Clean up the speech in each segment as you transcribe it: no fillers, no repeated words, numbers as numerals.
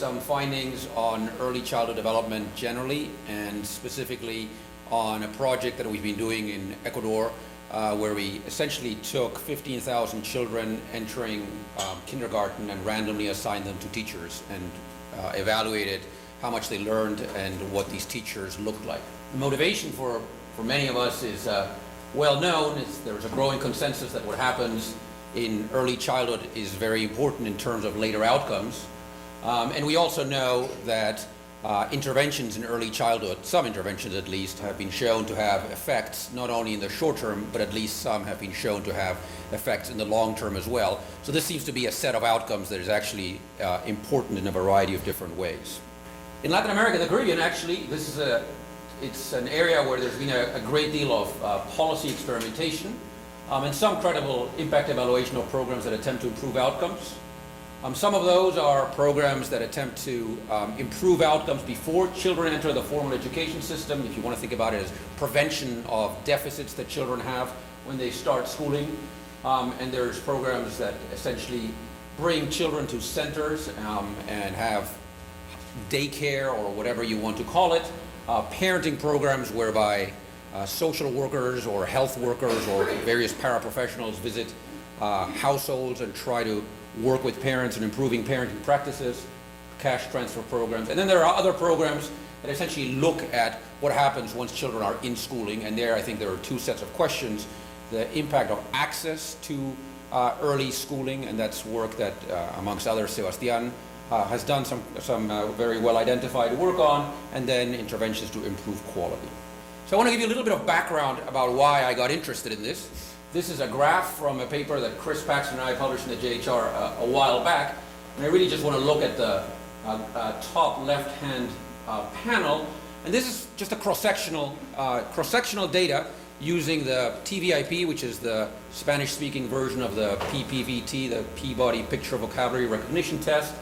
some findings on early childhood development generally, and specifically on a project that we've been doing in Ecuador, where we essentially took 15,000 children entering kindergarten and randomly assigned them to teachers and evaluated how much they learned and what these teachers looked like. The motivation for many of us is well known. There's a growing consensus that what happens in early childhood is very important in terms of later outcomes. And we also know that interventions in early childhood, some interventions at least, have been shown to have effects not only in the short term, but at least some have been shown to have effects in the long term as well. So this seems to be a set of outcomes that is actually important in a variety of different ways. In Latin America, the Caribbean, actually, it's an area where there's been a great deal of policy experimentation and some credible impact evaluation of programs that attempt to improve outcomes. Some of those are programs that attempt to improve outcomes before children enter the formal education system, if you want to think about it as prevention of deficits that children have when they start schooling. And there's programs that essentially bring children to centers and have daycare or whatever you want to call it, parenting programs whereby social workers or health workers or various paraprofessionals visit households and try to work with parents in improving parenting practices, cash transfer programs. And then there are other programs that essentially look at what happens once children are in schooling, and there I think there are two sets of questions. The impact of access to early schooling, and that's work that, amongst others, Sebastian has done some very well identified work on, and then interventions to improve quality. So I want to give you a little bit of background about why I got interested in this. This is a graph from a paper that Chris Paxton and I published in the JHR a while back, and I really just want to look at the top left-hand panel, and this is just a cross-sectional data using the TVIP, which is the Spanish-speaking version of the PPVT, the Peabody Picture Vocabulary Recognition Test.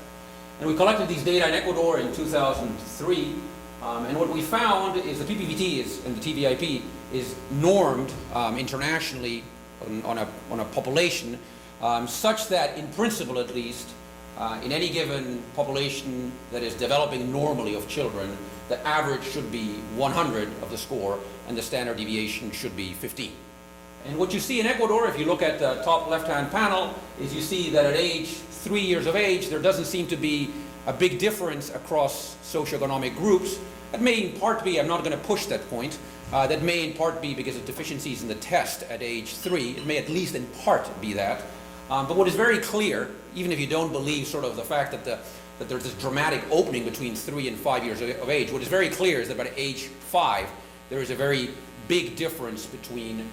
And we collected these data in Ecuador in 2003, and what we found is the PPVT and the TVIP is normed internationally on a population such that, in principle at least, in any given population that is developing normally of children, the average should be 100 of the score and the standard deviation should be 15. And what you see in Ecuador, if you look at the top left-hand panel, is you see that at age 3 years of age, there doesn't seem to be a big difference across socioeconomic groups. That may in part be, I'm not going to push that point, that may in part be because of deficiencies in the test at age 3. It may at least in part be that. But what is very clear, even if you don't believe sort of the fact that there's this dramatic opening between 3 and 5 years of age, what is very clear is that by age 5, there is a very big difference between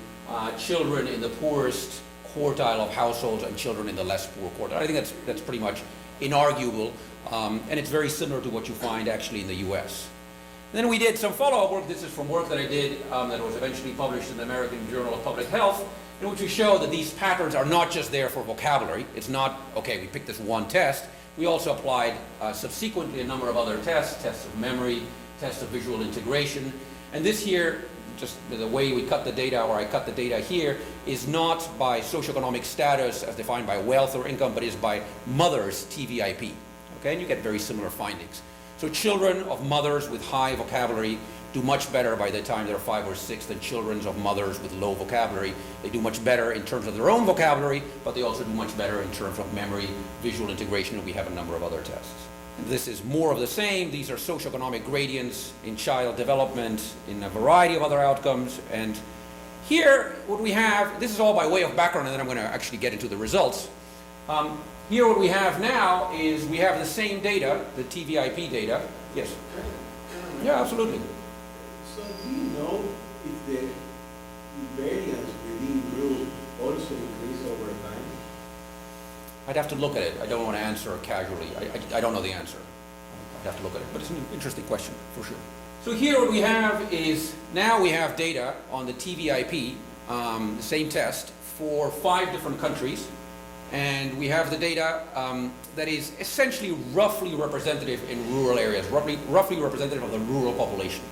children in the poorest quartile of households and children in the less poor quartile. I think that's pretty much inarguable, and it's very similar to what you find actually in the US. Then we did some follow-up work. This is from work that I did that was eventually published in the American Journal of Public Health, in which we show that these patterns are not just there for vocabulary. It's not, okay, we picked this one test. We also applied subsequently a number of other tests of memory, tests of visual integration. And this here, just the way we cut the data, or I cut the data here, is not by socioeconomic status as defined by wealth or income, but is by mother's TVIP. Okay, and you get very similar findings. So children of mothers with high vocabulary do much better by the time they're 5 or 6 than children of mothers with low vocabulary. They do much better in terms of their own vocabulary, but they also do much better in terms of memory, visual integration, and we have a number of other tests. And this is more of the same. These are socioeconomic gradients in child development in a variety of other outcomes. And here, what we have, this is all by way of background, and then I'm going to actually get into the results. Here what we have now is we have the same data, the TVIP data. Yes? Yeah, absolutely. So do you know if the variance within group also increase over time? I'd have to look at it. I don't want to answer casually. I don't know the answer. I'd have to look at it. But it's an interesting question, for sure. So here what we have is, now we have data on the TVIP, the same test, for 5 different countries. And we have the data that is essentially roughly representative in rural areas, roughly representative of the rural population.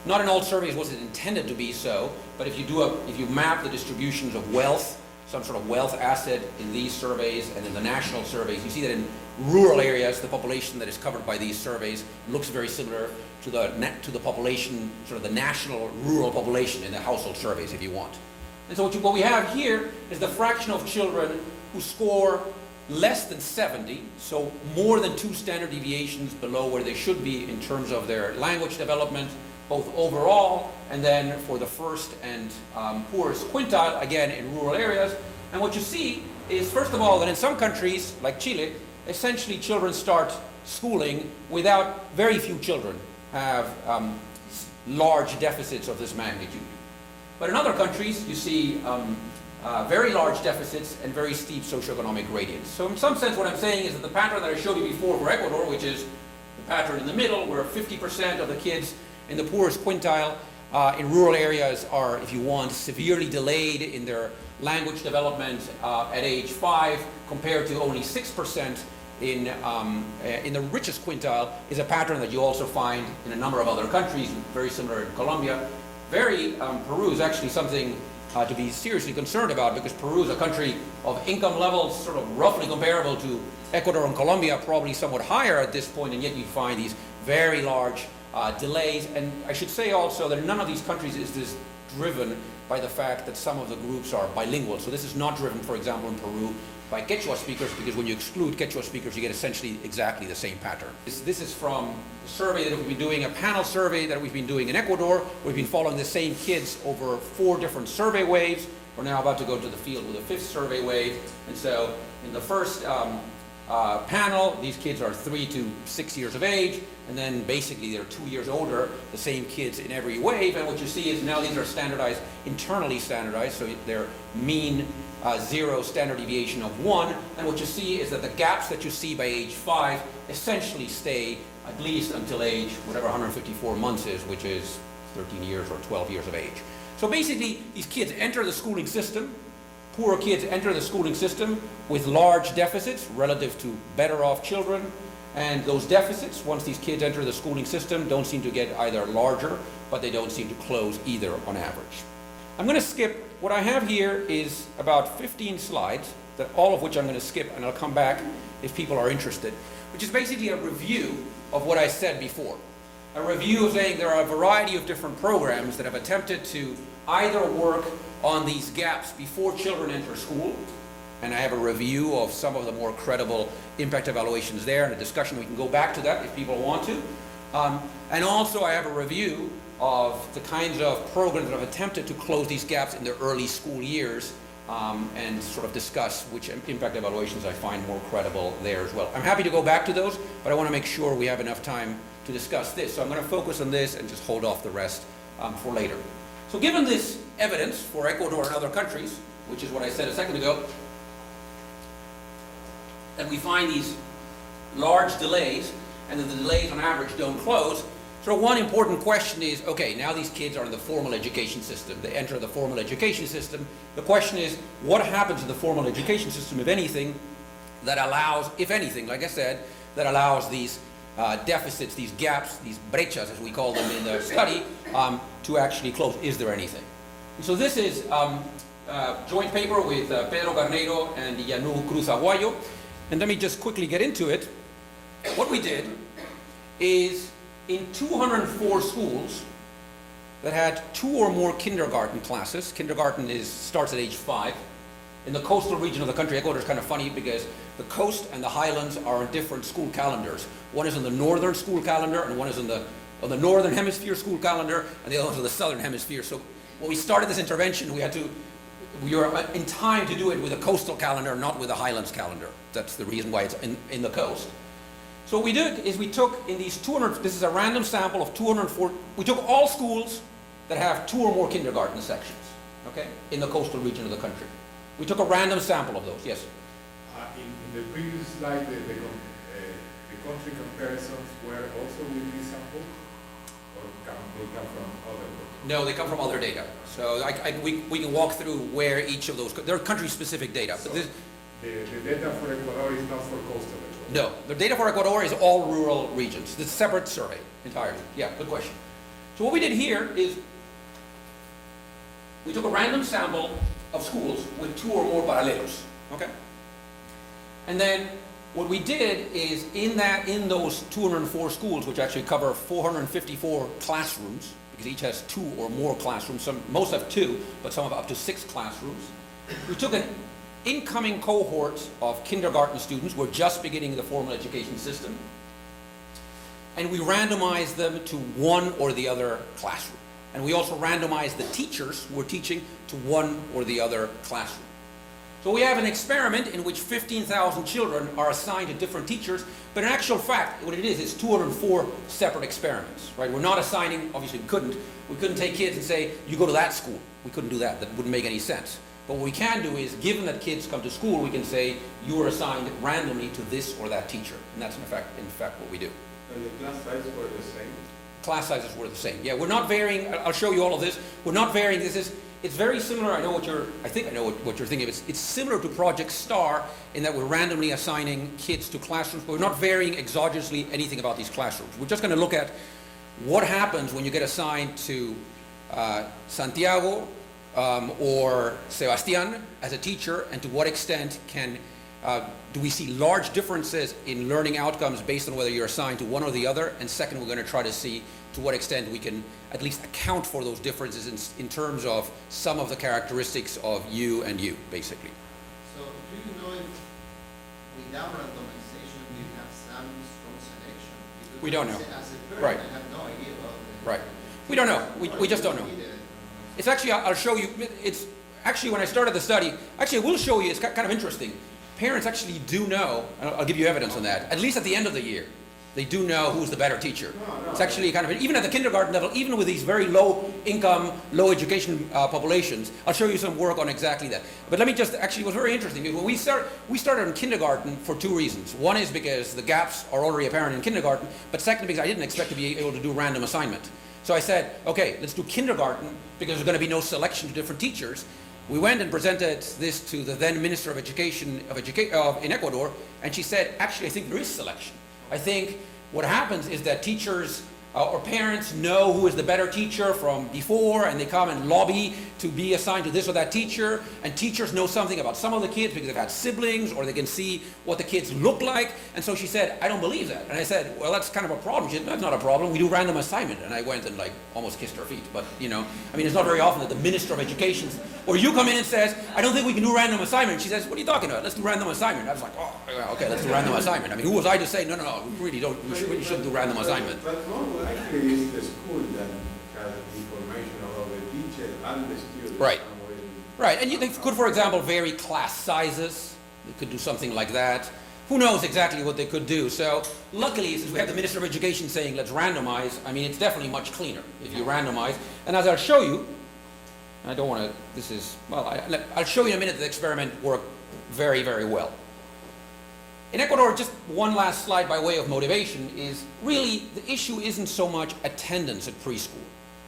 Not in all surveys was it intended to be so, but if you map the distributions of wealth some sort of wealth asset in these surveys and in the national surveys. You see that in rural areas, the population that is covered by these surveys looks very similar to the population, sort of the national rural population in the household surveys, if you want. And so what we have here is the fraction of children who score less than 70, so more than 2 standard deviations below where they should be in terms of their language development, both overall and then for the first and poorest quintile, again in rural areas. And what you see is, first of all, that in some countries, like Chile, essentially children start schooling without, very few children have large deficits of this magnitude. But in other countries, you see very large deficits and very steep socioeconomic gradients. So in some sense, what I'm saying is that the pattern that I showed you before for Ecuador, which is the pattern in the middle, where 50% of the kids in the poorest quintile in rural areas are, if you want, severely delayed in their language development at age 5, compared to only 6% in the richest quintile, is a pattern that you also find in a number of other countries, very similar in Colombia. Peru is actually something to be seriously concerned about, because Peru is a country of income levels sort of roughly comparable to Ecuador and Colombia, probably somewhat higher at this point, and yet you find these very large delays. And I should say also that in none of these countries is this driven by the fact that some of the groups are bilingual. So this is not driven, for example, in Peru by Quechua speakers, because when you exclude Quechua speakers, you get essentially exactly the same pattern. This is from a survey that we've been doing, a panel survey that we've been doing in Ecuador. We've been following the same kids over 4 different survey waves. We're now about to go to the field with a 5th survey wave. And so in the first panel, these kids are 3 to 6 years of age, and then basically they're 2 years older, the same kids in every wave. And what you see is now these are standardized, internally standardized, so they're mean 0 standard deviation of 1. And what you see is that the gaps that you see by age 5 essentially stay at least until age whatever 154 months is, which is 13 years or 12 years of age. So basically, these kids enter the schooling system. Poor kids enter the schooling system with large deficits relative to better off children. And those deficits, once these kids enter the schooling system, don't seem to get either larger, but they don't seem to close either on average. I'm going to skip. What I have here is about 15 slides, that all of which I'm going to skip, and I'll come back if people are interested, which is basically a review of what I said before. A review of saying there are a variety of different programs that have attempted to either work on these gaps before children enter school, and I have a review of some of the more credible impact evaluations there, and a discussion. We can go back to that if people want to. And also I have a review of the kinds of programs that have attempted to close these gaps in their early school years, and sort of discuss which impact evaluations I find more credible there as well. I'm happy to go back to those, but I want to make sure we have enough time to discuss this. So I'm going to focus on this and just hold off the rest for later. So given this evidence for Ecuador and other countries, which is what I said a second ago, that we find these large delays, and that the delays on average don't close. So one important question is, okay, now these kids are in the formal education system. They enter the formal education system. The question is, what happens in the formal education system, if anything, that allows, if anything, like I said, that allows these deficits, these gaps, these brechas, as we call them in the study, to actually close? Is there anything? And so this is a joint paper with Pedro Carneiro and Yanu Cruz Aguayo. And let me just quickly get into it. What we did is, in 204 schools that had 2 or more kindergarten classes, kindergarten starts at age 5, in the coastal region of the country. Ecuador is kind of funny because the coast and the highlands are on different school calendars. One is on the northern school calendar, and one is on the northern hemisphere school calendar, and the other is on the southern hemisphere. So when we started this intervention, we were in time to do it with a coastal calendar, not with a highlands calendar. That's the reason why it's in the coast. So what we did is we took in these 200, this is a random sample of 204, we took all schools that have 2 or more kindergarten sections, okay, in the coastal region of the country. We took a random sample of those, yes? In the previous slide, the country comparisons were also with this sample, or they come from other groups? No, they come from other data. So we can walk through where each of those, they're country-specific data. So but the data for Ecuador is not for coastal Ecuador? No, the data for Ecuador is all rural regions. It's a separate survey entirely. Yeah, good question. So what we did here is we took a random sample of schools with 2 or more paralelos, okay? And then what we did is in those 204 schools, which actually cover 454 classrooms, because each has 2 or more classrooms, most have 2, but some have up to 6 classrooms. We took an incoming cohort of kindergarten students who were just beginning the formal education system, and we randomized them to one or the other classroom. And we also randomized the teachers who were teaching to one or the other classroom. So we have an experiment in which 15,000 children are assigned to different teachers, but in actual fact, what it is 204 separate experiments, right? We're not assigning, obviously we couldn't take kids and say, you go to that school. We couldn't do that, that wouldn't make any sense. But what we can do is, given that kids come to school, we can say, you are assigned randomly to this or that teacher. And that's in fact what we do. And the class sizes were the same? Class sizes were the same. Yeah, we're not varying. I'll show you all of this. We're not varying. It's very similar. I think I know what you're thinking of. It's similar to Project STAR in that we're randomly assigning kids to classrooms, but we're not varying exogenously anything about these classrooms. We're just going to look at what happens when you get assigned to Santiago or Sebastián as a teacher, and to what extent do we see large differences in learning outcomes based on whether you're assigned to one or the other? And second, we're going to try to see to what extent we can at least account for those differences in terms of some of the characteristics of you and you, basically. So do you know if without randomization we have some strong selection? Because We don't know. As a parent, Right. I have no idea about the... Right. We don't know. We just don't know. It's actually, I'll show you, it's actually when I started the study, actually I will show you, it's kind of interesting. Parents actually do know, and I'll give you evidence on that, at least at the end of the year. They do know who's the better teacher. It's actually kind of, even at the kindergarten level, even with these very low income, low education populations, I'll show you some work on exactly that. But let me just, actually it was very interesting. When we started in kindergarten for 2 reasons. One is because the gaps are already apparent in kindergarten, but second because I didn't expect to be able to do random assignment. So I said, okay, let's do kindergarten because there's going to be no selection to different teachers. We went and presented this to the then Minister of Education in Ecuador, and she said, actually, I think there is selection. I think what happens is that teachers or parents know who is the better teacher from before, and they come and lobby to be assigned to this or that teacher, and teachers know something about some of the kids because they've had siblings, or they can see what the kids look like. And so she said, I don't believe that. And I said, well, that's kind of a problem. She said, that's not a problem. We do random assignment. And I went and almost kissed her feet. But, I mean, it's not very often that the Minister of Education, or you come in and says, I don't think we can do random assignment. She says, what are you talking about? Let's do random assignment. I was like, oh, okay, let's do random assignment. I mean, who was I to say, no, we really shouldn't do random assignment. But more likely is the school that has information about the teacher and the student. Right. Right, and they could, for example, vary class sizes. They could do something like that. Who knows exactly what they could do? So luckily, since we have the Minister of Education saying let's randomize, I mean, it's definitely much cleaner if you randomize. And as I'll show you, I don't want to, I'll show you in a minute that the experiment worked very, very well. In Ecuador, just one last slide by way of motivation is really the issue isn't so much attendance at preschool.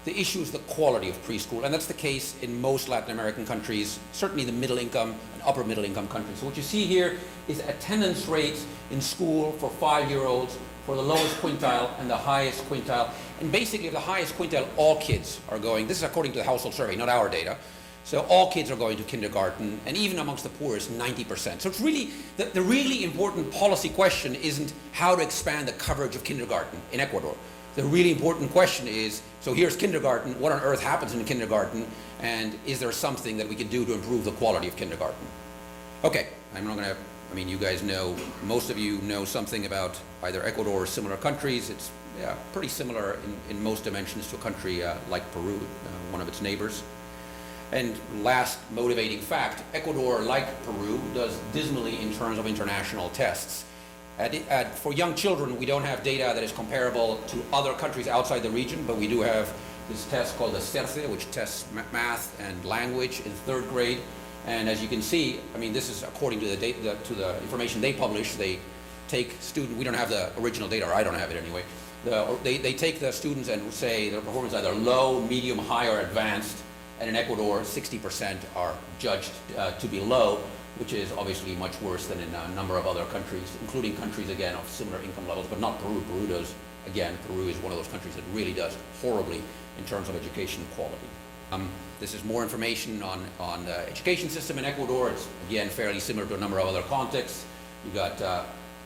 The issue is the quality of preschool, and that's the case in most Latin American countries, certainly the middle income and upper middle income countries. So what you see here is attendance rates in school for 5-year-olds for the lowest quintile and the highest quintile. And basically the highest quintile, all kids are going. This is according to the household survey, not our data. So all kids are going to kindergarten, and even amongst the poorest, 90%. So it's really, the really important policy question isn't how to expand the coverage of kindergarten in Ecuador. The really important question is, so here's kindergarten, what on earth happens in kindergarten, and is there something that we can do to improve the quality of kindergarten? Okay, I'm not gonna, I mean, you guys know, most of you know something about either Ecuador or similar countries. It's pretty similar in most dimensions to a country like Peru, one of its neighbors. And last motivating fact, Ecuador, like Peru, does dismally in terms of international tests. For young children, we don't have data that is comparable to other countries outside the region, but we do have this test called the cierre, which tests math and language in 3rd grade. And as you can see, I mean, this is according to the data, to the information they publish. They take students, we don't have the original data, or I don't have it anyway. They take the students and say their performance is either low, medium, high, or advanced. And in Ecuador, 60% are judged to be low, which is obviously much worse than in a number of other countries, including countries, again, of similar income levels, but not Peru. Peru does, again, Peru is one of those countries that really does horribly in terms of education quality. This is more information on the education system in Ecuador. It's, again, fairly similar to a number of other contexts. You've got a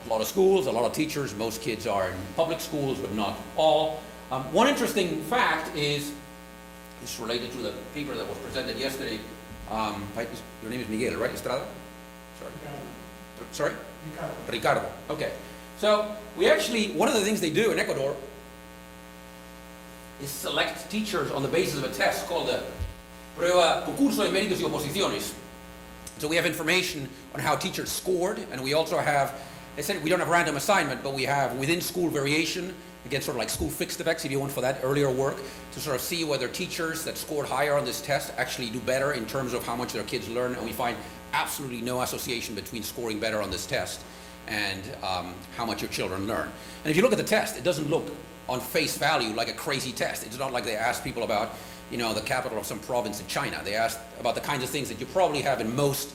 lot of schools, a lot of teachers. Most kids are in public schools, but not all. One interesting fact is, it's related to the paper that was presented yesterday. Your name is Miguel, right? Estrada? Sorry? Ricardo. Okay. So we actually, one of the things they do in Ecuador is select teachers on the basis of a test called the concurso de méritos y oposiciones. So we have information on how teachers scored, and we also have, we don't have random assignment, but we have within school variation, again, sort of like school fixed effects, if you want, for that earlier work, to sort of see whether teachers that scored higher on this test actually do better in terms of how much their kids learn, and we find absolutely no association between scoring better on this test and how much your children learn. And if you look at the test, it doesn't look on face value like a crazy test. It's not like they asked people about, you know, the capital of some province in China. They asked about the kinds of things that you probably have in most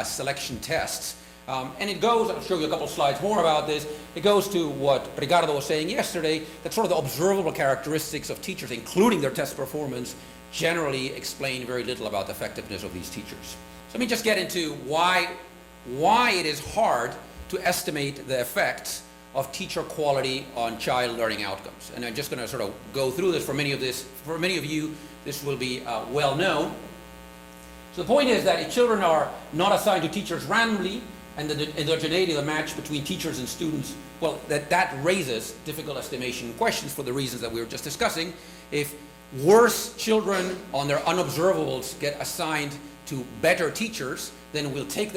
selection tests. And it goes, I'll show you a couple slides more about this, it goes to what Ricardo was saying yesterday, that sort of the observable characteristics of teachers, including their test performance, generally explain very little about the effectiveness of these teachers. So let me just get into why it is hard to estimate the effects of teacher quality on child learning outcomes. And I'm just going to sort of go through this. For many of you, this will be well known. So the point is that if children are not assigned to teachers randomly, and the heterogeneity of the match between teachers and students, well, that raises difficult estimation questions for the reasons that we were just discussing. If worse children on their unobservables get assigned to better teachers, then we'll take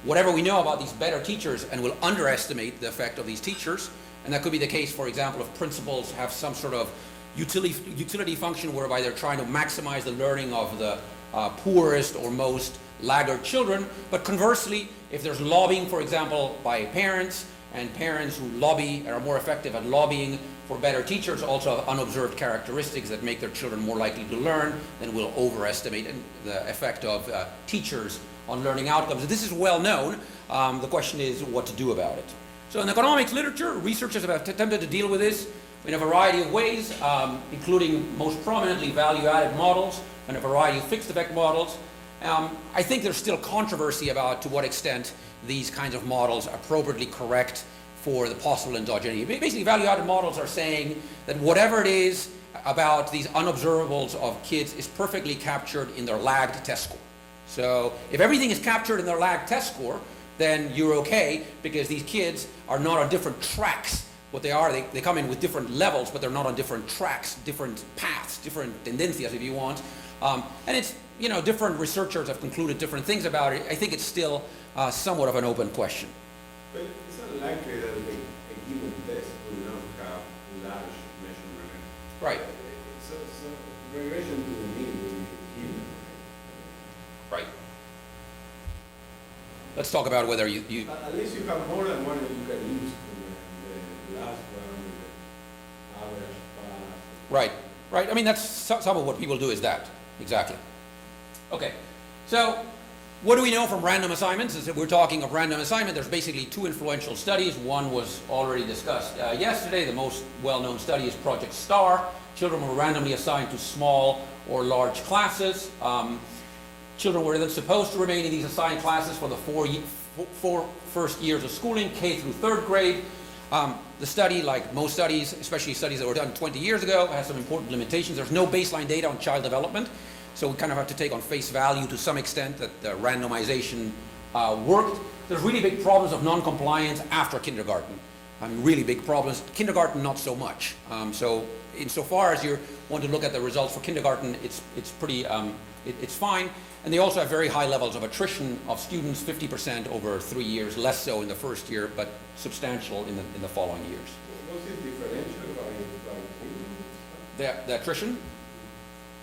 whatever we know about these better teachers and we'll underestimate the effect of these teachers. And that could be the case, for example, if principals have some sort of utility function whereby they're trying to maximize the learning of the poorest or most laggard children. But conversely, if there's lobbying, for example, by parents, and parents who lobby and are more effective at lobbying for better teachers also have unobserved characteristics that make their children more likely to learn, then we'll overestimate the effect of teachers on learning outcomes. This is well known. The question is what to do about it. So in economics literature, researchers have attempted to deal with this in a variety of ways, including most prominently value-added models and a variety of fixed effect models. I think there's still controversy about to what extent these kinds of models appropriately correct for the possible endogeneity. Basically, value-added models are saying that whatever it is about these unobservables of kids is perfectly captured in their lagged test score. So if everything is captured in their lagged test score, then you're okay, because these kids are not on different tracks. What they are, they come in with different levels, but they're not on different tracks, different paths, different tendencias, if you want. And it's, you know, different researchers have concluded different things about it. I think it's still somewhat of an open question. But it's unlikely that a given test will not have large measurement. Right. So regression to the mean will be given. Right. Let's talk about whether you At least you have more than one that you can use the last one, the average pass. Right. I mean, that's some of what people do is that. Exactly. Okay. So what do we know from random assignments? Is that we're talking of random assignment. There's basically two influential studies. One was already discussed yesterday. The most well-known study is Project STAR. Children were randomly assigned to small or large classes. Children were then supposed to remain in these assigned classes for the four first years of schooling, K through third grade. The study, like most studies, especially studies that were done 20 years ago, has some important limitations. There's no baseline data on child development, so we kind of have to take on face value to some extent that the randomization worked. There's really big problems of non-compliance after kindergarten. I mean, really big problems. Kindergarten, not so much. So insofar as you want to look at the results for kindergarten, it's pretty, it's fine. And they also have very high levels of attrition of students, 50% over 3 years, less so in the first year, but substantial in the following years. Was it differential by The attrition?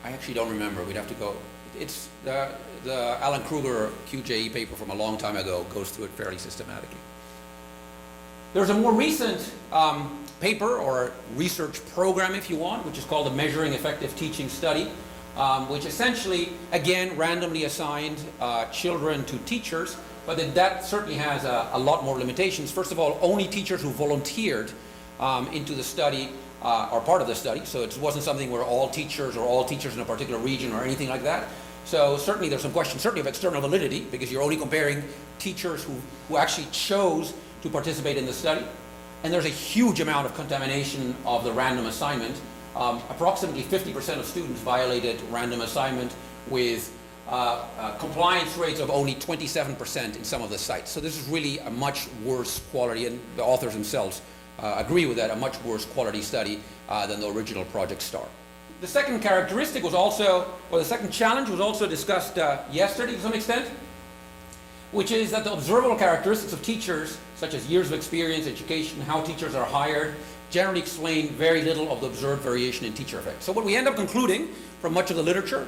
I actually don't remember. We'd have to go. It's the Alan Kruger QJE paper from a long time ago goes through it fairly systematically. There's a more recent paper or research program, if you want, which is called the Measuring Effective Teaching Study, which essentially, again, randomly assigned children to teachers, but that certainly has a lot more limitations. First of all, only teachers who volunteered into the study are part of the study. So it wasn't something where all teachers in a particular region or anything like that. So certainly there's some questions, certainly of external validity, because you're only comparing teachers who actually chose to participate in the study. And there's a huge amount of contamination of the random assignment. Approximately 50% of students violated random assignment with compliance rates of only 27% in some of the sites. So this is really a much worse quality, and the authors themselves agree with that, a much worse quality study than the original Project STAR. The second characteristic was also, or the second challenge was also discussed yesterday to some extent, which is that the observable characteristics of teachers, such as years of experience, education, how teachers are hired, generally explain very little of the observed variation in teacher effect. So what we end up concluding from much of the literature,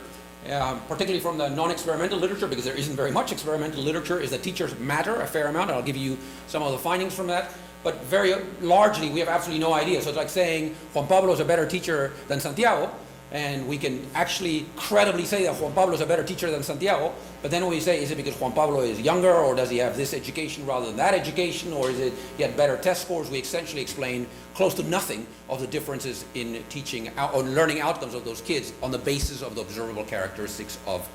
particularly from the non-experimental literature, because there isn't very much experimental literature, is that teachers matter a fair amount, and I'll give you some of the findings from that. But very largely, we have absolutely no idea. So it's like saying Juan Pablo is a better teacher than Santiago, and we can actually credibly say that Juan Pablo is a better teacher than Santiago, but then we say, is it because Juan Pablo is younger, or does he have this education rather than that education, or is it he had better test scores? We essentially explain close to nothing of the differences in teaching or learning outcomes of those kids on the basis of the observable characteristics of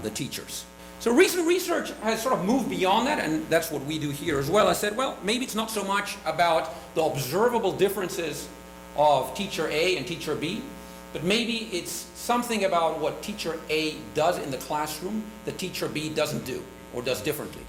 the teachers. So recent research has sort of moved beyond that, and that's what we do here as well. I said, well, maybe it's not so much about the observable differences of teacher A and teacher B, but maybe it's something about what teacher A does in the classroom that teacher B doesn't do or does differently.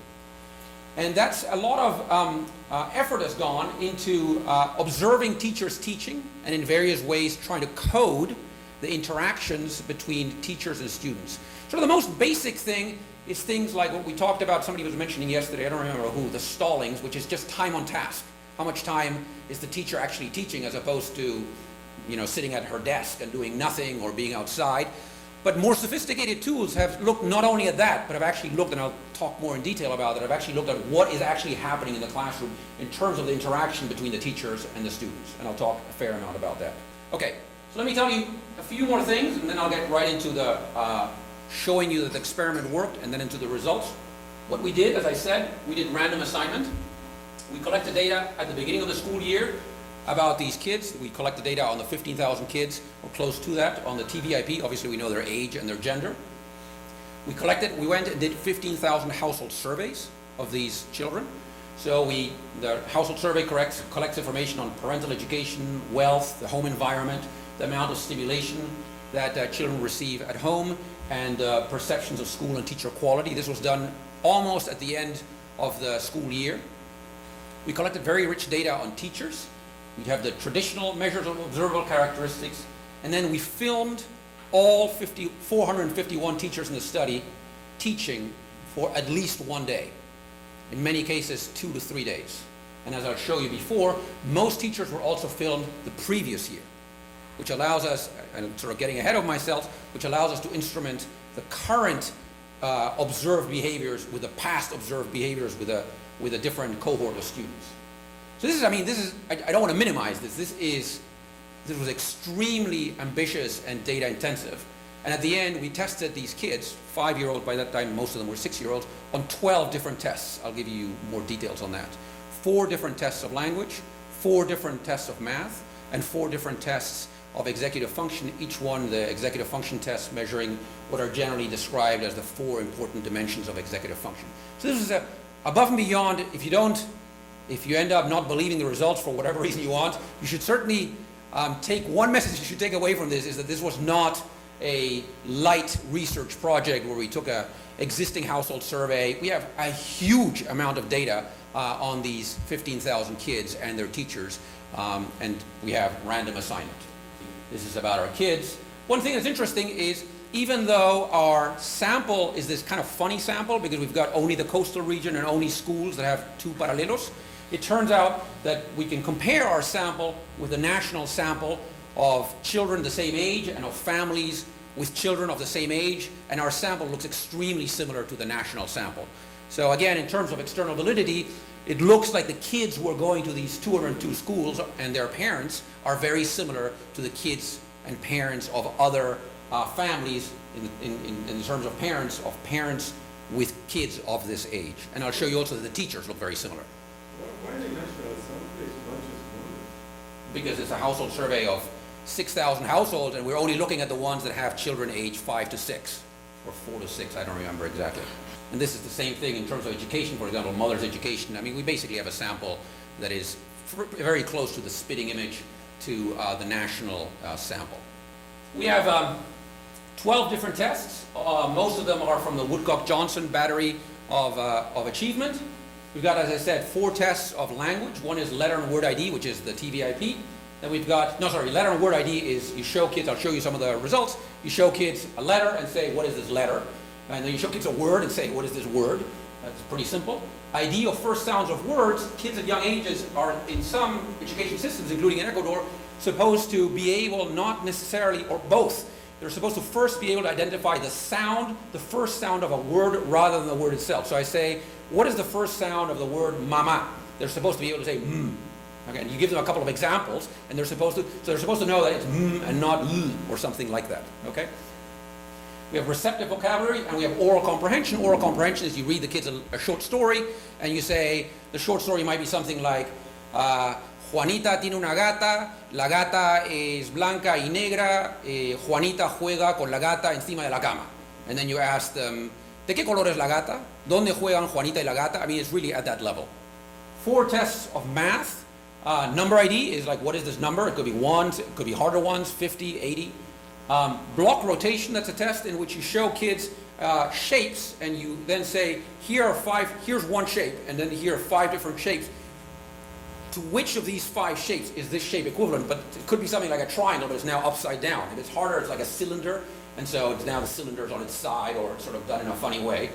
And that's a lot of effort has gone into observing teachers teaching, and in various ways trying to code the interactions between teachers and students. Sort of the most basic thing is things like what we talked about, somebody was mentioning yesterday, I don't remember who, the stallings, which is just time on task. How much time is the teacher actually teaching as opposed to, you know, sitting at her desk and doing nothing or being outside. But more sophisticated tools have looked not only at that, but have actually looked, and I'll talk more in detail about it, have actually looked at what is actually happening in the classroom in terms of the interaction between the teachers and the students. And I'll talk a fair amount about that. Okay, so let me tell you a few more things, and then I'll get right into the showing you that the experiment worked, and then into the results. What we did, as I said, we did random assignment. We collected data at the beginning of the school year about these kids. We collected data on the 15,000 kids, or close to that, on the TVIP. Obviously, we know their age and their gender. We went and did 15,000 household surveys of these children. So the household survey collects information on parental education, wealth, the home environment, the amount of stimulation that children receive at home, and perceptions of school and teacher quality. This was done almost at the end of the school year. We collected very rich data on teachers. We have the traditional measures of observable characteristics, and then we filmed all 451 teachers in the study teaching for at least one day. In many cases, 2 to 3 days. And as I'll show you before, most teachers were also filmed the previous year, which allows us, and I'm sort of getting ahead of myself, which allows us to instrument the current observed behaviors with the past observed behaviors with a different cohort of students. So this is, I don't want to minimize this. This was extremely ambitious and data intensive. And at the end, we tested these kids, 5-year-olds by that time, most of them were 6-year-olds, on 12 different tests. I'll give you more details on that. 4 different tests of language, 4 different tests of math, and 4 different tests of executive function, each one the executive function tests measuring what are generally described as the 4 important dimensions of executive function. So this is above and beyond. If you end up not believing the results for whatever reason you want, you should certainly take one message you should take away from this, is that this was not a light research project where we took an existing household survey. We have a huge amount of data on these 15,000 kids and their teachers, and we have random assignment. This is about our kids. One thing that's interesting is, even though our sample is this kind of funny sample because we've got only the coastal region and only schools that have 2 paralelos, it turns out that we can compare our sample with the national sample of children the same age and of families with children of the same age, and our sample looks extremely similar to the national sample. So again, in terms of external validity, it looks like the kids who are going to these 202 schools and their parents are very similar to the kids and parents of other families in terms of parents with kids of this age. And I'll show you also that the teachers look very similar. Why are they national? Some place much is smaller. because it's a household survey of 6,000 households, and we're only looking at the ones that have children aged 5 to 6, or 4 to 6, I don't remember exactly. And this is the same thing in terms of education, for example, mother's education. I mean, we basically have a sample that is very close to the spitting image to the national sample. We have 12 different tests. Most of them are from the Woodcock-Johnson battery of achievement. We've got, as I said, 4 tests of language. One is letter and word ID, which is the TVIP. Then we've got, letter and word ID is you show kids, I'll show you some of the results. You show kids a letter and say, what is this letter? And then you show kids a word and say, what is this word? That's pretty simple. ID of first sounds of words. Kids at young ages are, in some education systems, including in Ecuador, supposed to be able, not necessarily, or both. They're supposed to first be able to identify the sound, the first sound of a word rather than the word itself. So I say, what is the first sound of the word mama? They're supposed to be able to say mm. Okay, and you give them a couple of examples, and they're supposed to know that it's mm and not l or something like that. Okay. We have receptive vocabulary, and we have oral comprehension. Oral comprehension is you read the kids a short story, and you say, the short story might be something like, Juanita tiene una gata, la gata es blanca y negra, Juanita juega con la gata encima de la cama. And then you ask them, ¿de qué color es la gata? ¿Dónde juegan Juanita y la gata? I mean, it's really at that level. 4 tests of math. Number ID is like, what is this number? It could be ones, it could be harder ones, 50, 80. Block rotation, that's a test in which you show kids shapes, and you then say, here's one shape, and then here are 5 different shapes. To which of these 5 shapes is this shape equivalent? But it could be something like a triangle, but it's now upside down. If it's harder, it's like a cylinder, and so it's now the cylinder is on its side, or it's sort of done in a funny way.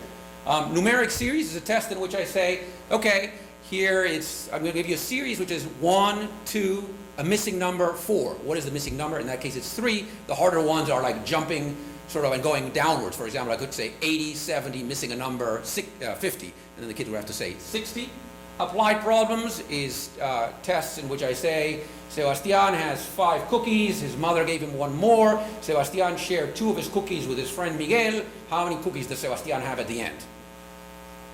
Numeric series is a test in which I say, okay, here I'm going to give you a series which is 1, 2, a missing number, 4. What is the missing number? In that case, it's 3. The harder ones are like jumping sort of and going downwards. For example, I could say 80, 70, missing a number, 50. And then the kids would have to say 60. Applied problems is tests in which I say, Sebastián has 5 cookies. His mother gave him 1 more. Sebastián shared 2 of his cookies with his friend Miguel. How many cookies does Sebastián have at the end?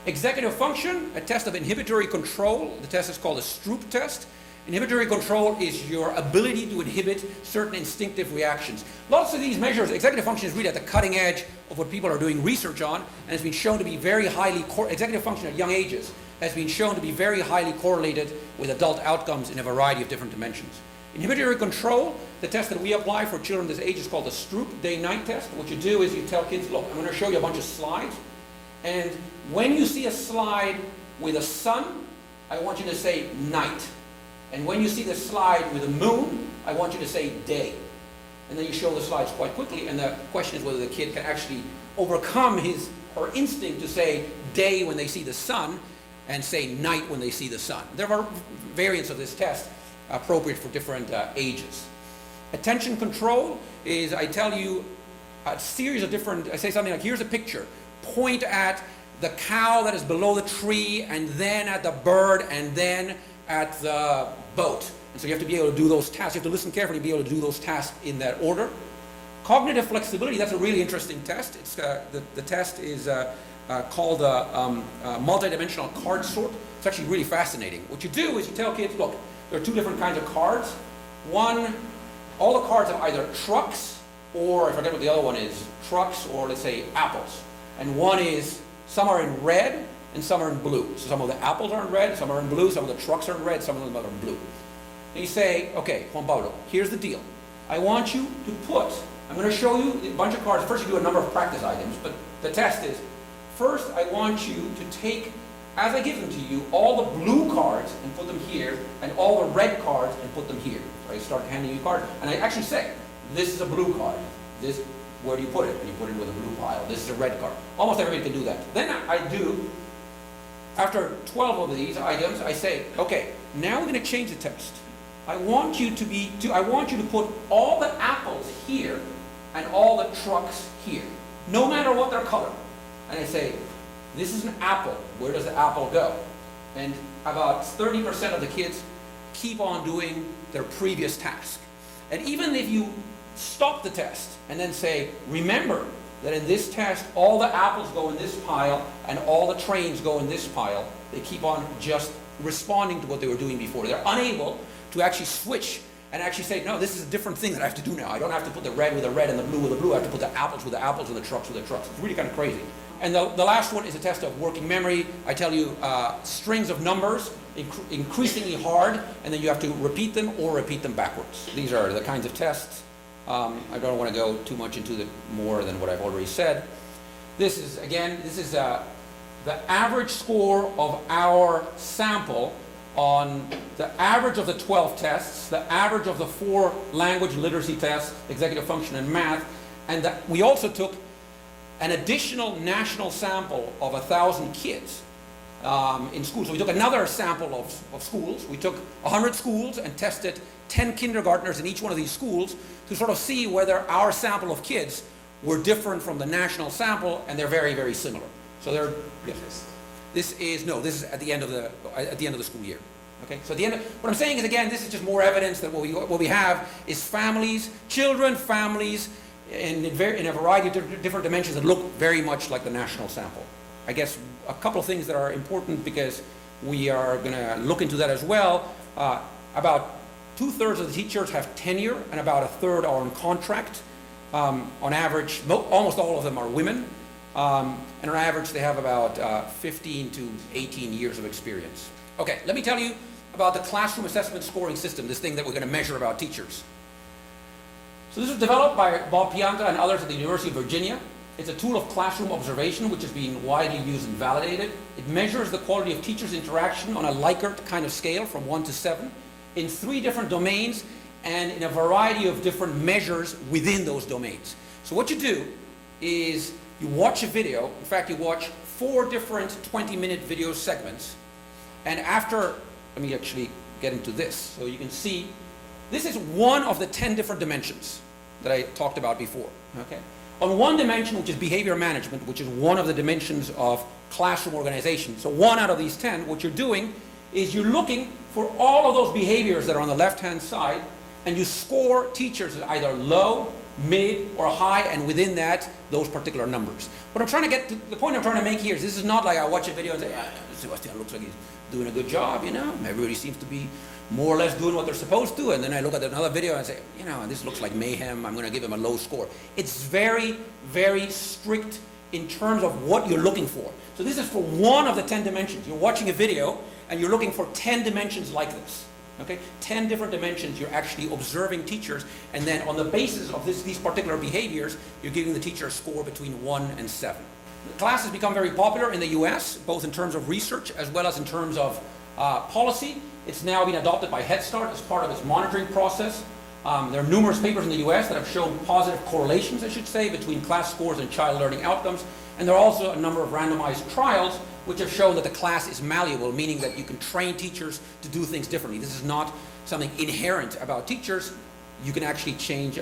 Executive function, a test of inhibitory control. The test is called a Stroop test. Inhibitory control is your ability to inhibit certain instinctive reactions. Lots of these measures, executive function is really at the cutting edge of what people are doing research on, and has been shown to be very highly, executive function at young ages has been shown to be very highly correlated with adult outcomes in a variety of different dimensions. Inhibitory control, the test that we apply for children this age is called the Stroop day-night test. What you do is you tell kids, look, I'm going to show you a bunch of slides, and when you see a slide with a sun, I want you to say night. And when you see the slide with a moon, I want you to say day. And then you show the slides quite quickly, and the question is whether the kid can actually overcome his or instinct to say day when they see the sun, and say night when they see the sun. There are variants of this test appropriate for different ages. Attention control is I tell you a series of different, I say something like, here's a picture. Point at the cow that is below the tree, and then at the bird, and then at the boat. And so you have to be able to do those tasks. You have to listen carefully to be able to do those tasks in that order. Cognitive flexibility, that's a really interesting test. It's, the test is called a multidimensional card sort. It's actually really fascinating. What you do is you tell kids, look, there are 2 different kinds of cards. One, all the cards have either trucks, or I forget what the other one is, trucks, or let's say apples. And one is, some are in red, and some are in blue. So some of the apples are in red, some are in blue, some of the trucks are in red, some of them are in blue. And you say, okay, Juan Pablo, here's the deal. I want you to put, I'm going to show you a bunch of cards. First you do a number of practice items, but the test is, first I want you to take, as I give them to you, all the blue cards and put them here, and all the red cards and put them here. So I start handing you cards, and I actually say, this is a blue card. This, where do you put it? And you put it with a blue pile. This is a red card. Almost everybody can do that. Then I do, after 12 of these items, I say, okay, now we're going to change the test. I want you to put all the apples here and all the trucks here, no matter what their color. And I say, this is an apple. Where does the apple go? And about 30% of the kids keep on doing their previous task. And even if you stop the test and then say, remember that in this test, all the apples go in this pile and all the trains go in this pile, they keep on just responding to what they were doing before. They're unable to actually switch and actually say, no, this is a different thing that I have to do now. I don't have to put the red with the red and the blue with the blue. I have to put the apples with the apples and the trucks with the trucks. It's really kind of crazy. And the last one is a test of working memory. I tell you strings of numbers, increasingly hard, and then you have to repeat them or repeat them backwards. These are the kinds of tests. I don't want to go too much into the more than what I've already said. This is, again, the average score of our sample on the average of the 12 tests, the average of the 4 language literacy tests, executive function and math, and we also took an additional national sample of 1,000 kids in schools. So we took another sample of schools. We took 100 schools and tested 10 kindergartners in each one of these schools to sort of see whether our sample of kids were different from the national sample, and they're very, very similar. So they're, yes. This is at the end of the school year. Okay, so at the end what I'm saying is, again, this is just more evidence that what we have is families, children, families, in a variety of different dimensions that look very much like the national sample. I guess a couple of things that are important, because we are going to look into that as well. About 2/3 of the teachers have tenure, and about 1/3 are on contract. On average, almost all of them are women. And on average, they have about 15 to 18 years of experience. Okay, let me tell you about the classroom assessment scoring system, this thing that we're going to measure about teachers. So this was developed by Bob Pianta and others at the University of Virginia. It's a tool of classroom observation which is being widely used and validated. It measures the quality of teachers' interaction on a Likert kind of scale from 1 to 7 in 3 different domains and in a variety of different measures within those domains. So what you do is you watch a video. In fact, you watch 4 different 20-minute video segments. And after, let me actually get into this so you can see. This is one of the 10 different dimensions that I talked about before. Okay? On one dimension, which is behavior management, which is one of the dimensions of classroom organization. So 1 out of these 10, what you're doing is you're looking for all of those behaviors that are on the left-hand side, and you score teachers at either low, mid, or high, and within that, those particular numbers. What I'm trying to get to, the point I'm trying to make here is this is not like I watch a video and say, Sebastian looks like he's doing a good job, you know, everybody seems to be more or less doing what they're supposed to, and then I look at another video and say, you know, this looks like mayhem, I'm going to give him a low score. It's very, very strict in terms of what you're looking for. So this is for one of the 10 dimensions. You're watching a video and you're looking for 10 dimensions like this. Okay? 10 different dimensions. You're actually observing teachers, and then on the basis of these particular behaviors, you're giving the teacher a score between 1 and 7. The class has become very popular in the US, both in terms of research as well as in terms of policy. It's now been adopted by Head Start as part of its monitoring process. There are numerous papers in the US that have shown positive correlations, I should say, between class scores and child learning outcomes. And there are also a number of randomized trials which have shown that the class is malleable, meaning that you can train teachers to do things differently. This is not something inherent about teachers. You can actually change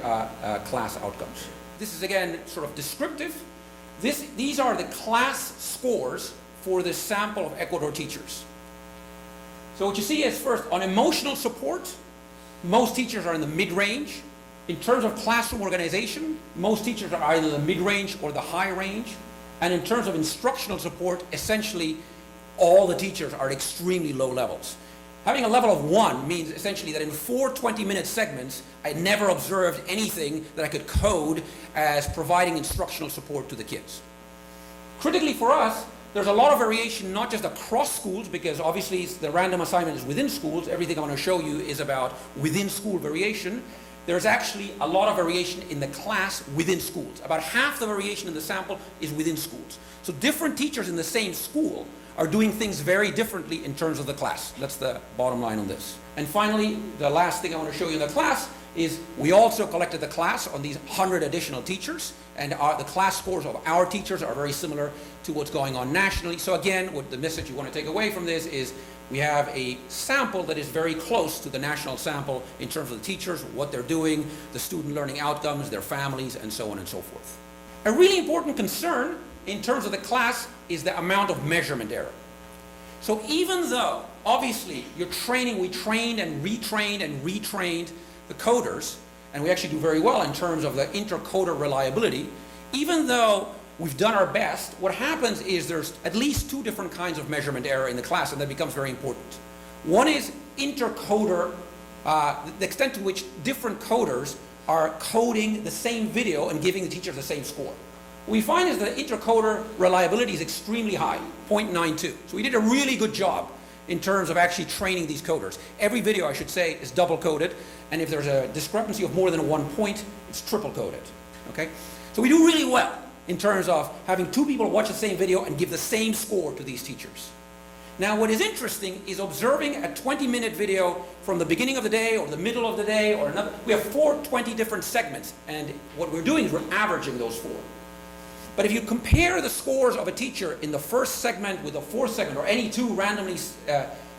class outcomes. This is, again, sort of descriptive. These are the class scores for this sample of Ecuador teachers. So what you see is, first, on emotional support, most teachers are in the mid-range. In terms of classroom organization, most teachers are either the mid-range or the high range. And in terms of instructional support, essentially all the teachers are at extremely low levels. Having a level of 1 means essentially that in 4 20-minute segments, I never observed anything that I could code as providing instructional support to the kids. Critically for us, there's a lot of variation, not just across schools, because obviously the random assignment is within schools. Everything I want to show you is about within school variation. There's actually a lot of variation in the class within schools. About half the variation in the sample is within schools. So different teachers in the same school are doing things very differently in terms of the class. That's the bottom line on this. And finally, the last thing I want to show you in the class is we also collected the class on these 100 additional teachers, and the class scores of our teachers are very similar to what's going on nationally. So again, what the message you want to take away from this is we have a sample that is very close to the national sample in terms of the teachers, what they're doing, the student learning outcomes, their families, and so on and so forth. A really important concern in terms of the class is the amount of measurement error. So even though, obviously, we trained and retrained the coders, and we actually do very well in terms of the inter-coder reliability, even though we've done our best, what happens is there's at least 2 different kinds of measurement error in the class, and that becomes very important. One is inter-coder the extent to which different coders are coding the same video and giving the teachers the same score. What we find is that intercoder reliability is extremely high, 0.92. So we did a really good job in terms of actually training these coders. Every video, I should say, is double coded, and if there's a discrepancy of more than 1 point, it's triple coded. Okay? So we do really well in terms of having two people watch the same video and give the same score to these teachers. Now, what is interesting is observing a 20-minute video from the beginning of the day or the middle of the day or another. We have 420 different segments, and what we're doing is we're averaging those four. But if you compare the scores of a teacher in the first segment with the fourth segment, or any two randomly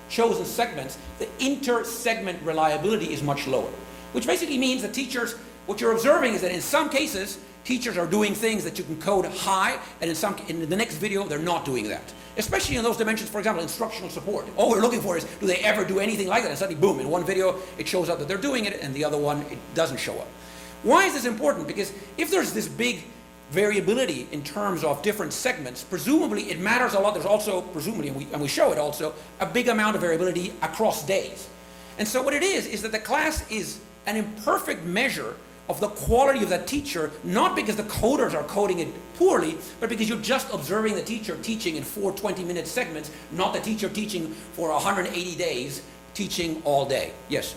chosen segments, the inter-segment reliability is much lower. Which basically means that teachers, what you're observing is that in some cases, teachers are doing things that you can code high, and in the next video, they're not doing that. Especially in those dimensions, for example, instructional support. All we're looking for is, do they ever do anything like that? And suddenly, boom, in one video, it shows up that they're doing it, and the other one, it doesn't show up. Why is this important? Because if there's this big variability in terms of different segments, presumably it matters a lot. There's also, presumably, and we show it also, a big amount of variability across days. And so what it is that the class is an imperfect measure of the quality of that teacher, not because the coders are coding it poorly, but because you're just observing the teacher teaching in 4 20-minute segments, not the teacher teaching for 180 days, teaching all day. Yes?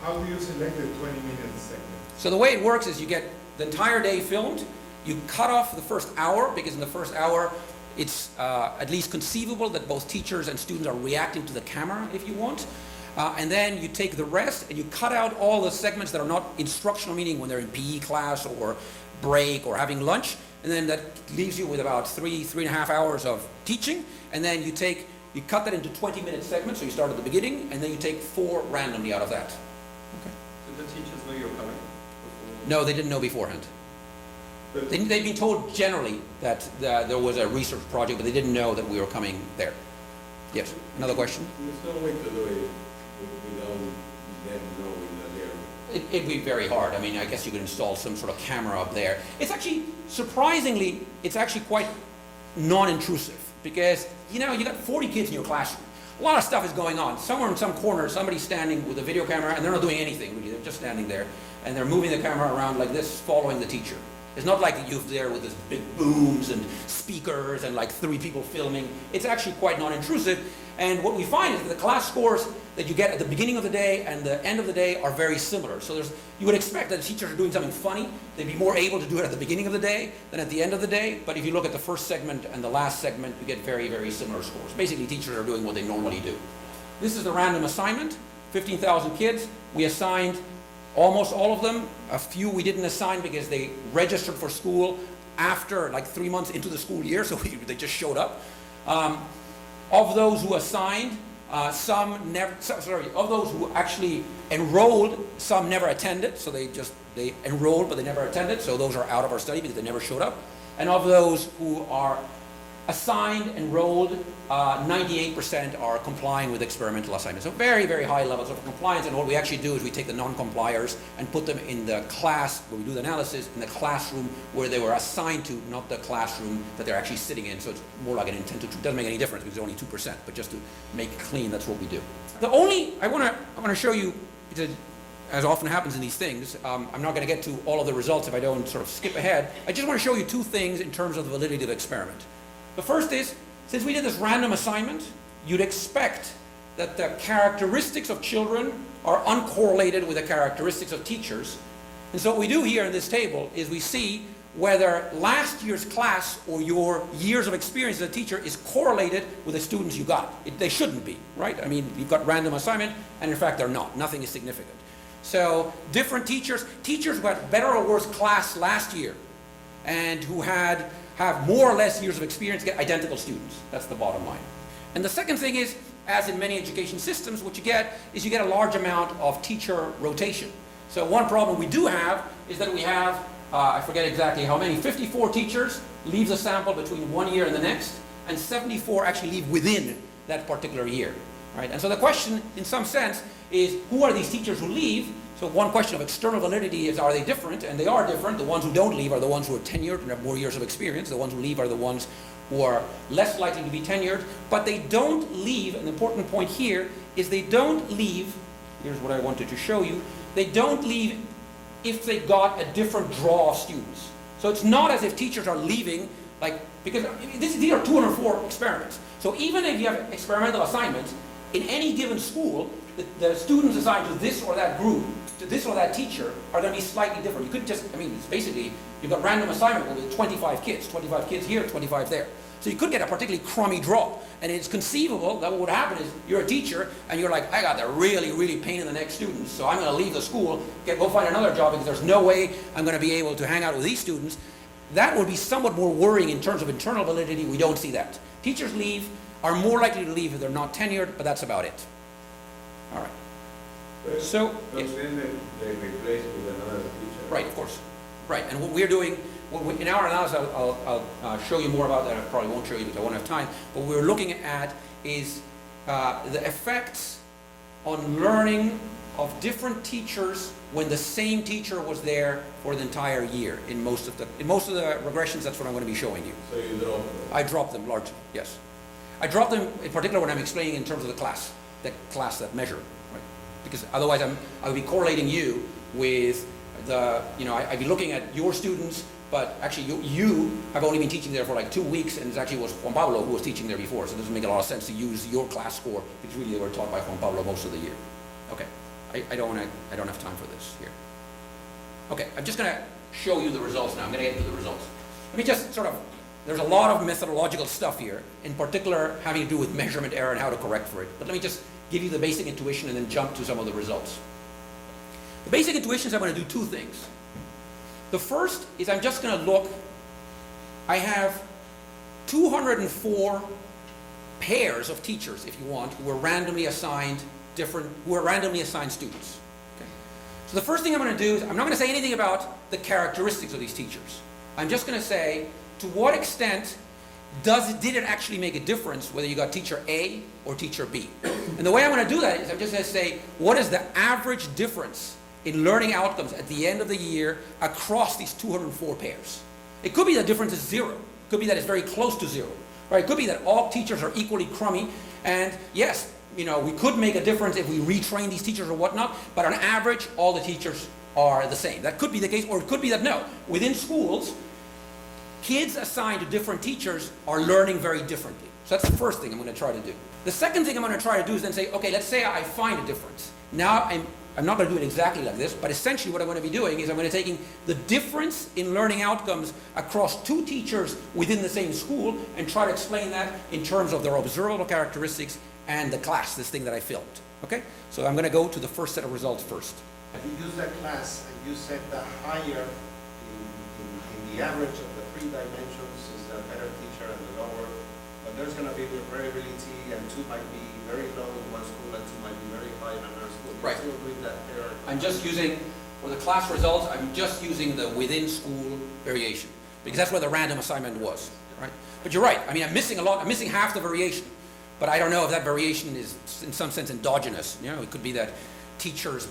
How do you select the 20-minute segment? So the way it works is you get the entire day filmed, you cut off the first hour, because in the first hour, it's at least conceivable that both teachers and students are reacting to the camera, if you want. And then you take the rest and you cut out all the segments that are not instructional, meaning when they're in PE class or break or having lunch. And then that leaves you with about 3.5 hours of teaching. And then you cut that into 20-minute segments. So you start at the beginning and then you take 4 randomly out of that. Okay. Did the teachers know you were coming? No, they didn't know beforehand. They'd been told generally that there was a research project, but they didn't know that we were coming there. Yes, another question? There's no way to do it without them knowing that they're... It'd be very hard. I mean, I guess you could install some sort of camera up there. It's actually, surprisingly, it's actually quite non-intrusive because, you know, you got 40 kids in your classroom. A lot of stuff is going on. Somewhere in some corner, somebody's standing with a video camera and they're not doing anything really. They're just standing there and they're moving the camera around like this, following the teacher. It's not like you're there with this big booms and speakers and like 3 people filming. It's actually quite non-intrusive. And what we find is that the class scores that you get at the beginning of the day and the end of the day are very similar. So you would expect that if teachers are doing something funny, they'd be more able to do it at the beginning of the day than at the end of the day. But if you look at the first segment and the last segment, you get very, very similar scores. Basically, teachers are doing what they normally do. This is the random assignment, 15,000 kids. We assigned almost all of them. A few we didn't assign because they registered for school after, like 3 months into the school year, so they just showed up. Of those who assigned, of those who actually enrolled, some never attended, so they enrolled but they never attended, so those are out of our study because they never showed up. And of those who are assigned, enrolled, 98% are complying with experimental assignments. So very, very high levels of compliance. And what we actually do is we take the non-compliers and put them in the class, where we do the analysis, in the classroom where they were assigned to, not the classroom that they're actually sitting in. So it's more like an intent to, it doesn't make any difference because it's only 2%, but just to make it clean, that's what we do. I want to show you, as often happens in these things, I'm not going to get to all of the results if I don't sort of skip ahead. I just want to show you 2 things in terms of the validity of the experiment. The first is, since we did this random assignment, you'd expect that the characteristics of children are uncorrelated with the characteristics of teachers. And so what we do here in this table is we see whether last year's class or your years of experience as a teacher is correlated with the students you got. They shouldn't be, right? I mean, you've got random assignment, and in fact they're not. Nothing is significant. So different teachers who had better or worse class last year and who have more or less years of experience get identical students. That's the bottom line. And the second thing is, as in many education systems, what you get is you get a large amount of teacher rotation. So one problem we do have is that we have, I forget exactly how many, 54 teachers leave the sample between 1 year and the next, and 74 actually leave within that particular year. Right? And so the question, in some sense, is who are these teachers who leave? So one question of external validity is, are they different? And they are different. The ones who don't leave are the ones who are tenured and have more years of experience. The ones who leave are the ones who are less likely to be tenured. But they don't leave, an important point here, is they don't leave here's what I wanted to show you. They don't leave if they got a different draw of students. So it's not as if teachers are leaving, like, because these are 204 experiments. So even if you have experimental assignments, in any given school, the students assigned to this or that group, to this or that teacher, are going to be slightly different. You couldn't just, I mean, it's basically, you've got random assignment with 25 kids here, 25 there. So you could get a particularly crummy draw. And it's conceivable that what would happen is you're a teacher and you're like, I got the really, really pain in the neck students, so I'm going to leave the school, go find another job because there's no way I'm going to be able to hang out with these students. That would be somewhat more worrying in terms of internal validity. We don't see that. Teachers leave, are more likely to leave if they're not tenured, but that's about it. All right. But So, don't yes. then they replace with another teacher. Right, of course. Right, and what we're doing, in our analysis, I'll show you more about that. I probably won't show you because I won't have time. But what we're looking at is the effects on learning of different teachers when the same teacher was there for the entire year. In most of the regressions, that's what I'm going to be showing you. So you drop them. I drop them largely, yes. I drop them in particular when I'm explaining in terms of the class that measure, right? Because otherwise I would be correlating you with I'd be looking at your students, but actually you have only been teaching there for like 2 weeks, and it actually was Juan Pablo who was teaching there before, so it doesn't make a lot of sense to use your class score because really they were taught by Juan Pablo most of the year. Okay, I don't have time for this here. Okay, I'm just going to show you the results now. I'm going to get into the results. Let me just there's a lot of methodological stuff here, in particular having to do with measurement error and how to correct for it. But let me just give you the basic intuition and then jump to some of the results. The basic intuition is I'm going to do two things. The first is I'm just going to look, I have 204 pairs of teachers, if you want, who are randomly assigned students. Okay. So the first thing I'm going to do is I'm not going to say anything about the characteristics of these teachers. I'm just going to say, to what extent did it actually make a difference whether you got teacher A or teacher B? And the way I'm going to do that is I'm just going to say, what is the average difference in learning outcomes at the end of the year across these 204 pairs? It could be the difference is 0. It could be that it's very close to 0. Right? It could be that all teachers are equally crummy, and yes, we could make a difference if we retrain these teachers or whatnot, but on average, all the teachers are the same. That could be the case, or it could be that no. Within schools, kids assigned to different teachers are learning very differently. So that's the first thing I'm going to try to do. The second thing I'm going to try to do is then say, okay, let's say I find a difference. Now I'm not going to do it exactly like this, but essentially what I'm going to be doing is I'm going to be taking the difference in learning outcomes across 2 teachers within the same school and try to explain that in terms of their observable characteristics and the class, this thing that I filmed. Okay? So I'm going to go to the first set of results first. You use that class and you set the higher in the average of the 3 dimensions is the better teacher and the lower, but there's going to be variability, and 2 might be very low in one school and 2 might be very high in another school. Right. Still with that pair. I'm just using, for the class results, I'm just using the within school variation because that's where the random assignment was, right? But you're right. I mean, I'm missing a lot. I'm missing half the variation, but I don't know if that variation is in some sense endogenous. It could be that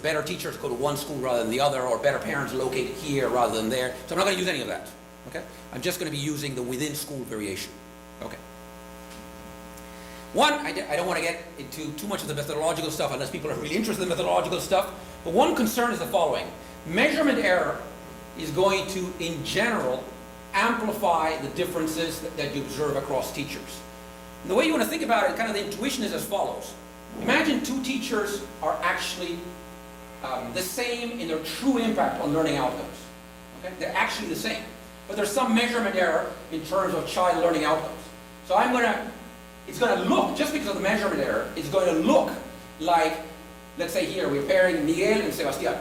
better teachers go to one school rather than the other, or better parents located here rather than there. So I'm not going to use any of that. Okay? I'm just going to be using the within school variation. Okay. One, I don't want to get into too much of the methodological stuff unless people are really interested in the methodological stuff, but one concern is the following. Measurement error is going to, in general, amplify the differences that you observe across teachers. And the way you want to think about it, kind of the intuition is as follows. Imagine 2 teachers are actually the same in their true impact on learning outcomes. Okay? They're actually the same. But there's some measurement error in terms of child learning outcomes. So it's going to look, just because of the measurement error, it's going to look like, let's say here, we're pairing Miguel and Sebastián.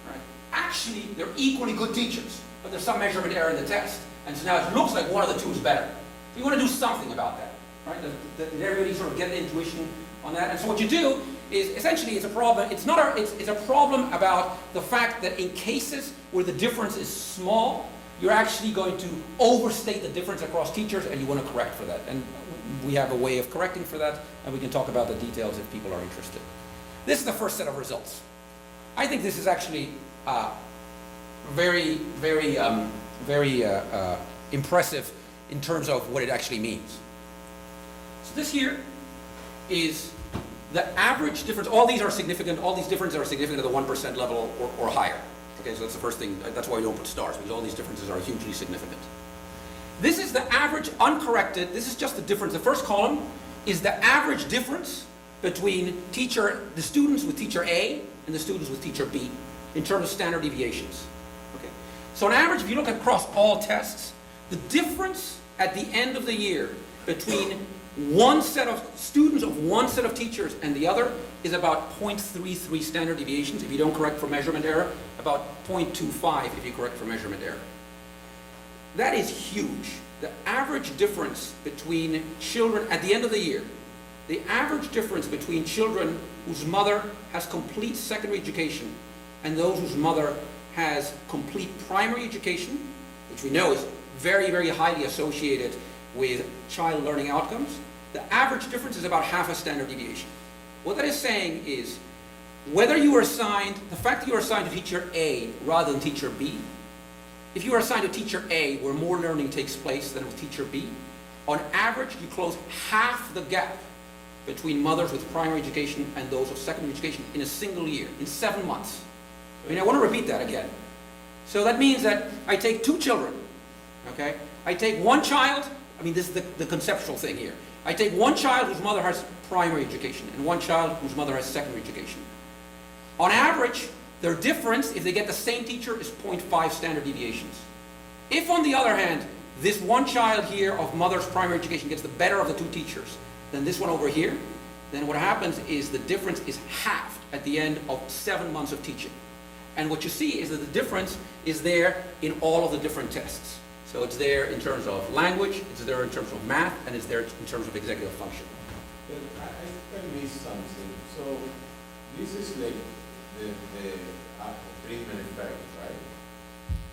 Right? Actually, they're equally good teachers, but there's some measurement error in the test. And so now it looks like one of the 2 is better. So you want to do something about that. Right? Did everybody sort of get the intuition on that? And so what you do is, essentially, it's a problem. It's a problem about the fact that in cases where the difference is small, you're actually going to overstate the difference across teachers, and you want to correct for that. And we have a way of correcting for that, and we can talk about the details if people are interested. This is the first set of results. I think this is actually very, very, very impressive in terms of what it actually means. So this here is the average difference, all these are significant, all these differences are significant at the 1% level or higher. Okay, so that's the first thing, that's why we don't put stars, because all these differences are hugely significant. This is the average uncorrected, this is just the difference. The first column is the average difference between the students with teacher A and the students with teacher B in terms of standard deviations. Okay. So on average, if you look across all tests, the difference at the end of the year between one set of students of one set of teachers and the other is about 0.33 standard deviations if you don't correct for measurement error, about 0.25 if you correct for measurement error. That is huge. The average difference between children at the end of the year, the average difference between children whose mother has complete secondary education and those whose mother has complete primary education, which we know is very, very highly associated with child learning outcomes, the average difference is about half a standard deviation. What that is saying is, whether you are assigned, the fact that you are assigned to teacher A rather than teacher B, if you are assigned to teacher A where more learning takes place than with teacher B, on average you close half the gap between mothers with primary education and those with secondary education in a single year, in 7 months. I mean, I want to repeat that again. So that means that I take two children, okay? I take one child, I mean, this is the conceptual thing here. I take one child whose mother has primary education and one child whose mother has secondary education. On average, their difference, if they get the same teacher, is 0.5 standard deviations. If, on the other hand, this one child here of mother's primary education gets the better of the two teachers than this one over here, then what happens is the difference is halved at the end of 7 months of teaching. And what you see is that the difference is there in all of the different tests. So it's there in terms of language, it's there in terms of math, and it's there in terms of executive function. But I missed something. So this is like the treatment effect, right?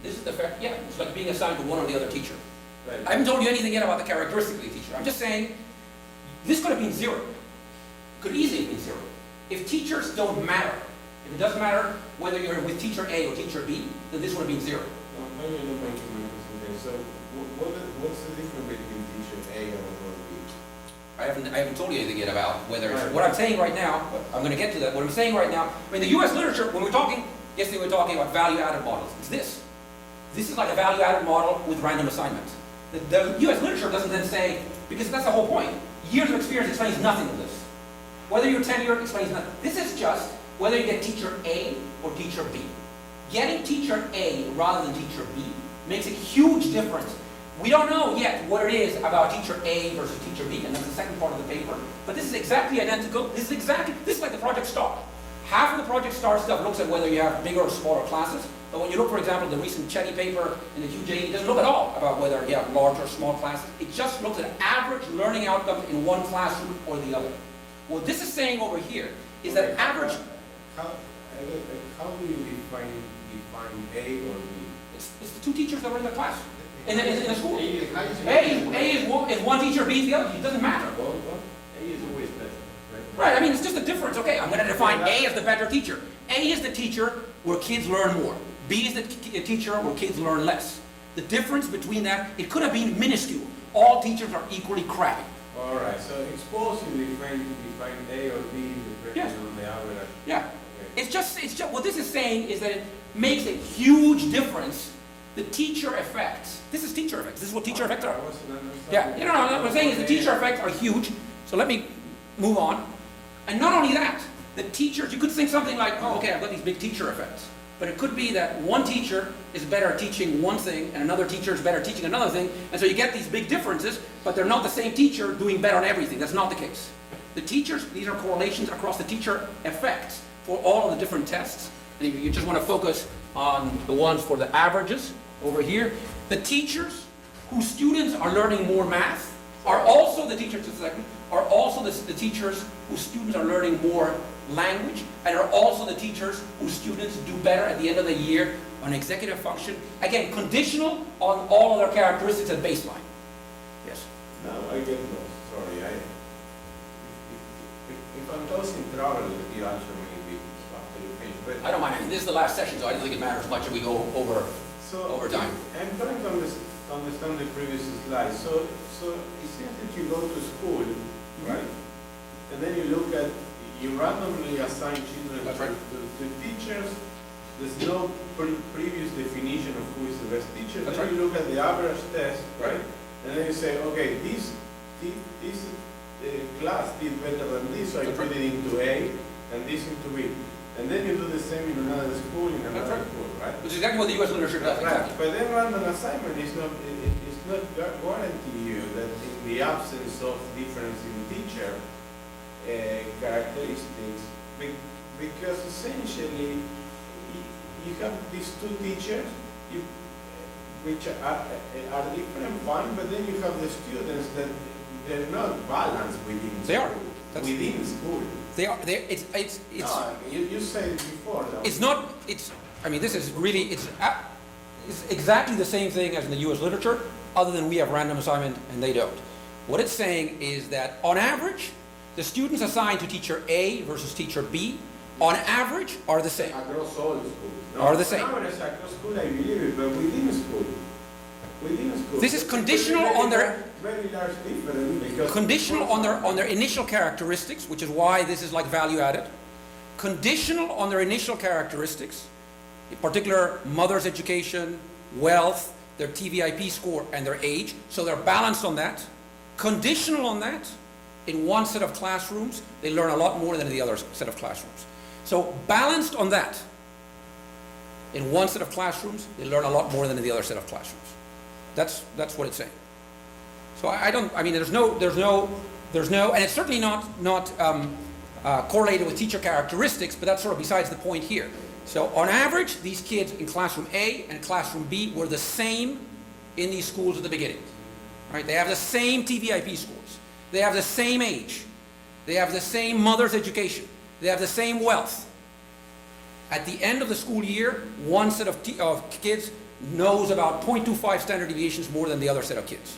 This is the fact, yeah, it's like being assigned to one or the other teacher. Right. I haven't told you anything yet about the characteristics of the teacher. I'm just saying, this could have been 0. Could easily have been 0. If teachers don't matter, if it doesn't matter whether you're with teacher A or teacher B, then this would have been 0. Maybe I don't make too many percentages. So what's the difference between teacher A and B? I haven't told you anything yet about whether, Right. what I'm saying right now, I'm going to get to that, what I'm saying right now, I mean the US literature, when we're talking, yesterday we were talking about value-added models. It's this. This is like a value-added model with random assignments. The US literature doesn't then say, because that's the whole point, years of experience explains nothing of this. Whether you're tenured explains nothing. This is just whether you get teacher A or teacher B. Getting teacher A rather than teacher B makes a huge difference. We don't know yet what it is about teacher A versus teacher B, and that's the second part of the paper. But this is exactly identical. This is like the Project STAR. Half of the Project STAR stuff looks at whether you have bigger or smaller classes. But when you look, for example, at the recent Schady paper in the QJE, it doesn't look at all about whether you have large or small classes. It just looks at average learning outcomes in one classroom or the other. What this is saying over here is that average... How do you define A or B? It's the two teachers that are in the class, in a school. A is one teacher, B is the other. It doesn't matter. Well, A is always better, right? Right, I mean, it's just a difference. Okay, I'm going to define A as the better teacher. A is the teacher where kids learn more. B is the teacher where kids learn less. The difference between that, it could have been minuscule. All teachers are equally crappy. All right, so it's possible to define A or B depending Yes. on the average. Yeah. Okay. It's just, what this is saying is that it makes a huge difference. The teacher effects, this is teacher effects. This is what teacher effects are. I wasn't understanding. Yeah, you know, what I'm saying is the teacher effects are huge. So let me move on. And not only that, the teachers, you could think something like, oh, okay, I've got these big teacher effects. But it could be that one teacher is better at teaching one thing and another teacher is better at teaching another thing. And so you get these big differences, but they're not the same teacher doing better on everything. That's not the case. The teachers, these are correlations across the teacher effects for all of the different tests. And if you just want to focus on the ones for the averages over here, the teachers whose students are learning more math are also the teachers, are also the teachers whose students are learning more language, and are also the teachers whose students do better at the end of the year on executive function. Again, conditional on all of their characteristics at baseline. Yes. No, I get lost. Sorry. If I'm losing travel, you answer me after you finish. But I don't mind. I mean, this is the last session, so I don't think it matters much if we go over time. I'm trying to understand the previous slide. So it seems that you go to school, right? And then you look at you randomly assign children That's right. to teachers. There's no previous definition of who is the best teacher. That's then right. you look at the average test, Right. right? And then you say, okay, this class did better than this, so I That's put right. it into A and this into B. And then you do the same in another school, in another right. school, right? Which is exactly what the US literature does. Right. Exactly. But then random assignment is not, it's not guarantee you that in the absence of difference in teacher characteristics, because essentially you have these two teachers, which are different, fine, but then you have the students that they're not balanced within They are. school. That's- Within school. They are. It's. No, I mean, you said it before. Though. It's not. It's. I mean, this is really. It's exactly the same thing as in the U.S. literature, other than we have random assignment and they don't. What it's saying is that on average, the students assigned to teacher A versus teacher B, on average, are the same. Across all schools. No, Are the same. on average, across school, I believe it, but within school. Within school. This is conditional on their very large difference because conditional on their initial characteristics, which is why this is like value added. Conditional on their initial characteristics, in particular mother's education, wealth, their TVIP score, and their age. So they're balanced on that. Conditional on that, in one set of classrooms, they learn a lot more than in the other set of classrooms. So balanced on that, in one set of classrooms, they learn a lot more than in the other set of classrooms. That's what it's saying. So I mean, there's no, and it's certainly not correlated with teacher characteristics, but that's sort of besides the point here. So on average, these kids in classroom A and classroom B were the same in these schools at the beginning. Right? They have the same TVIP scores. They have the same age. They have the same mother's education. They have the same wealth. At the end of the school year, one set of kids knows about 0.25 standard deviations more than the other set of kids.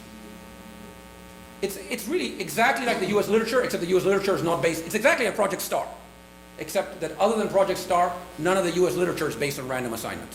It's really exactly like the U.S. literature, except the U.S. literature is not based, it's exactly like Project STAR, except that other than Project STAR, none of the U.S. literature is based on random assignment.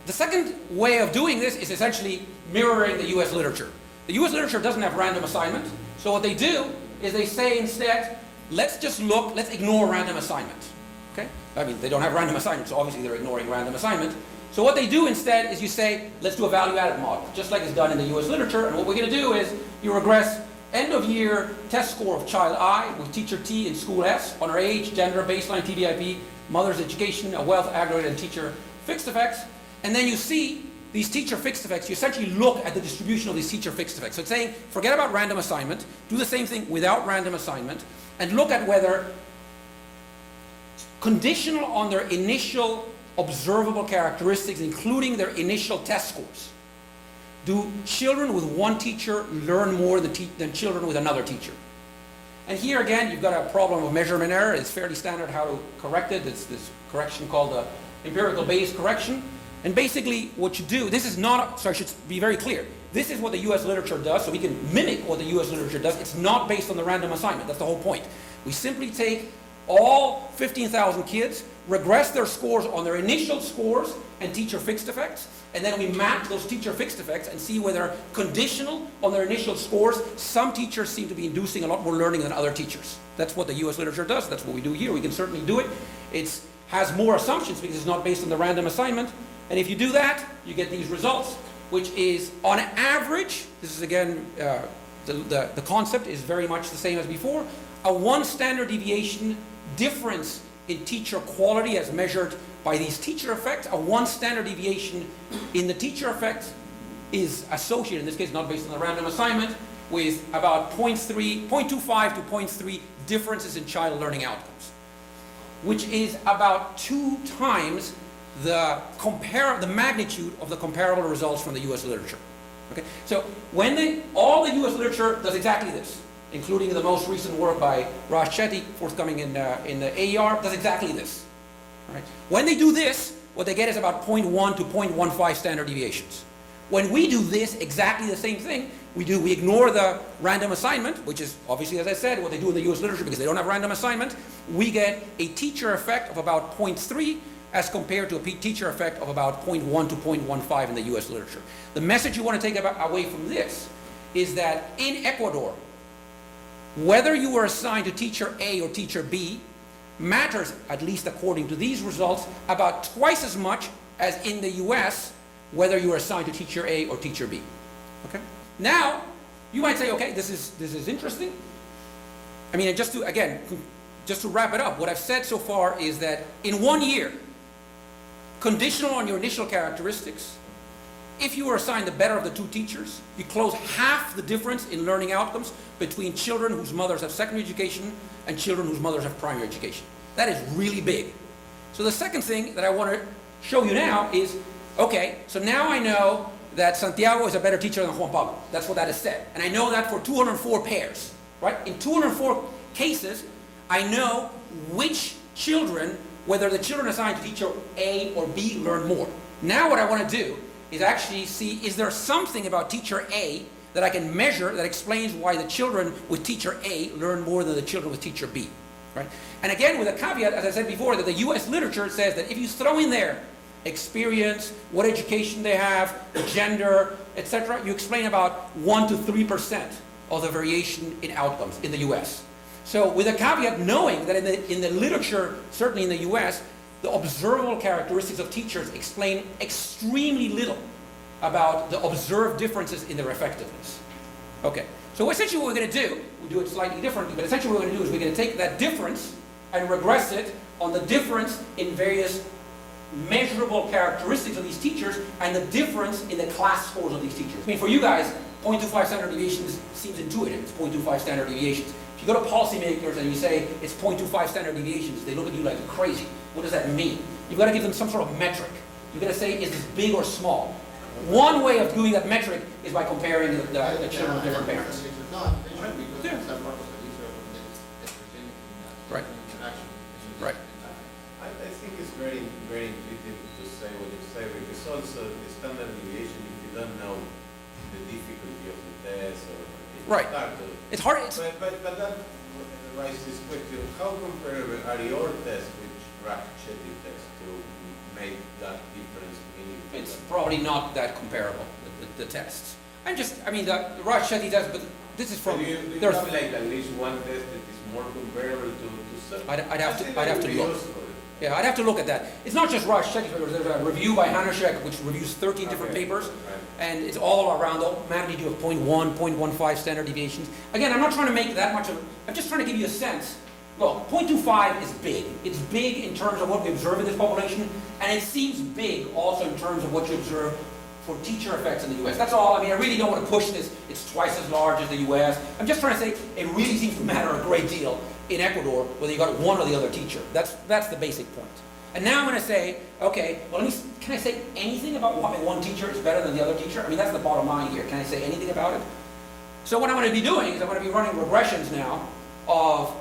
The second way of doing this is essentially mirroring the U.S. literature. The U.S. literature doesn't have random assignment, so what they do is they say instead, let's ignore random assignment. Okay? I mean, they don't have random assignment, so obviously they're ignoring random assignment. So what they do instead is you say, let's do a value-added model, just like it's done in the U.S. literature, and what we're going to do is you regress end-of-year test score of child I with teacher T in school S on her age, gender, baseline TVIP, mother's education, wealth, aggregate, and teacher fixed effects. And then you see these teacher fixed effects. You essentially look at the distribution of these teacher fixed effects. So it's saying, forget about random assignment, do the same thing without random assignment, and look at whether, conditional on their initial observable characteristics, including their initial test scores, do children with one teacher learn more than children with another teacher? And here again, you've got a problem of measurement error. It's fairly standard how to correct it. It's this correction called the empirical Bayes correction. And basically what you do, this is not, so I should be very clear, this is what the U.S. literature does, so we can mimic what the U.S. literature does. It's not based on the random assignment. That's the whole point. We simply take all 15,000 kids, regress their scores on their initial scores and teacher fixed effects, and then we map those teacher fixed effects and see whether, conditional on their initial scores, some teachers seem to be inducing a lot more learning than other teachers. That's what the U.S. literature does. That's what we do here. We can certainly do it. It has more assumptions because it's not based on the random assignment. And if you do that, you get these results, which is, on average, this is again, the concept is very much the same as before, a 1 standard deviation difference in teacher quality as measured by these teacher effects. A 1 standard deviation in the teacher effect is associated, in this case not based on the random assignment, with about 0.25 to 0.3 differences in child learning outcomes, which is about 2 times the magnitude of the comparable results from the U.S. literature. Okay? So all the U.S. literature does exactly this, including the most recent work by Norbert Schady, forthcoming in the AER, does exactly this. Right? When they do this, what they get is about 0.1 to 0.15 standard deviations. When we do this, exactly the same thing, we ignore the random assignment, which is obviously, as I said, what they do in the U.S. literature because they don't have random assignment. We get a teacher effect of about 0.3 as compared to a teacher effect of about 0.1 to 0.15 in the U.S. literature. The message you want to take away from this is that in Ecuador, whether you were assigned to teacher A or teacher B, matters, at least according to these results, about twice as much as in the US, whether you are assigned to teacher A or teacher B. Okay? Now, you might say, okay, this is interesting. I mean, just to wrap it up, what I've said so far is that in 1 year, conditional on your initial characteristics, if you are assigned the better of the two teachers, you close half the difference in learning outcomes between children whose mothers have secondary education and children whose mothers have primary education. That is really big. So the second thing that I want to show you now is, okay, so now I know that Santiago is a better teacher than Juan Pablo. That's what that is said. And I know that for 204 pairs, right? In 204 cases, I know which children, whether the children assigned to teacher A or B learn more. Now what I want to do is actually see, is there something about teacher A that I can measure that explains why the children with teacher A learn more than the children with teacher B, right? And again, with a caveat, as I said before, that the US literature says that if you throw in there experience, what education they have, gender, etc., you explain about 1 to 3% of the variation in outcomes in the US. So with a caveat, knowing that in the literature, certainly in the US, the observable characteristics of teachers explain extremely little about the observed differences in their effectiveness. Okay, so essentially what we're going to do, we'll do it slightly differently, but essentially what we're going to do is we're going to take that difference and regress it on the difference in various measurable characteristics of these teachers and the difference in the class scores of these teachers. I mean, for you guys, 0.25 standard deviations seems intuitive. It's 0.25 standard deviations. If you go to policymakers and you say it's 0.25 standard deviations, they look at you like you're crazy. What does that mean? You've got to give them some sort of metric. You've got to say, is this big or small? One way of doing that metric is by comparing the children of different parents. Right. Right. I think it's very, very intuitive to say what you say, because also the standard deviation, if you don't know the difficulty of the test, or Right. It's hard. But that raises this question: how comparable are your tests with Schady tests to make that difference meaningful? It's probably not that comparable, the tests. I mean, the Schady test, but this is from. Do you have like at least one test that is more comparable to some? I'd have to look. Yeah, I'd have to look at that. It's not just Schady, there's a review by Hanashek which reviews 13 different papers, and it's all around the magnitude of 0.1, 0.15 standard deviations. Again, I'm not trying to make that much of it. I'm just trying to give you a sense. Look, 0.25 is big. It's big in terms of what we observe in this population, and it seems big also in terms of what you observe for teacher effects in the U.S. That's all. I mean, I really don't want to push this. It's twice as large as the U.S. I'm just trying to say it really seems to matter a great deal in Ecuador whether you got one or the other teacher. That's the basic point. And now I'm going to say, okay, well, can I say anything about why one teacher is better than the other teacher? I mean, that's the bottom line here. Can I say anything about it? So what I'm going to be doing is I'm going to be running regressions now of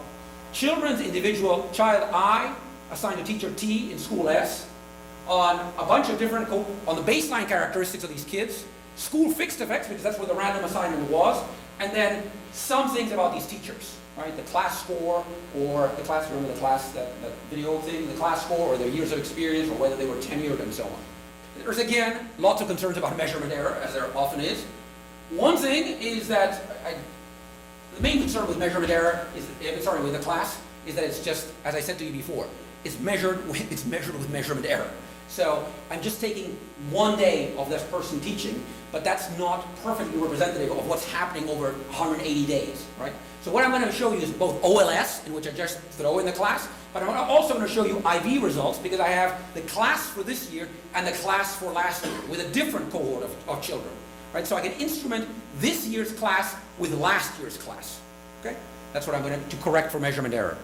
children's individual child I assigned to teacher T in school S on a bunch of different, on the baseline characteristics of these kids, school fixed effects, because that's where the random assignment was, and then some things about these teachers, right? The class score, or the class, remember the class, that video thing, the class score, or their years of experience, or whether they were tenured, and so on. There's, again, lots of concerns about measurement error, as there often is. One thing is that, the main concern with measurement error, with the class, is that it's just, as I said to you before, it's measured with measurement error. So I'm just taking 1 day of this person teaching, but that's not perfectly representative of what's happening over 180 days, right? So what I'm going to show you is both OLS, in which I just throw in the class, but I'm also going to show you IV results, because I have the class for this year and the class for last year with a different cohort of children, right? So I can instrument this year's class with last year's class, okay? That's what I'm going to correct for measurement error.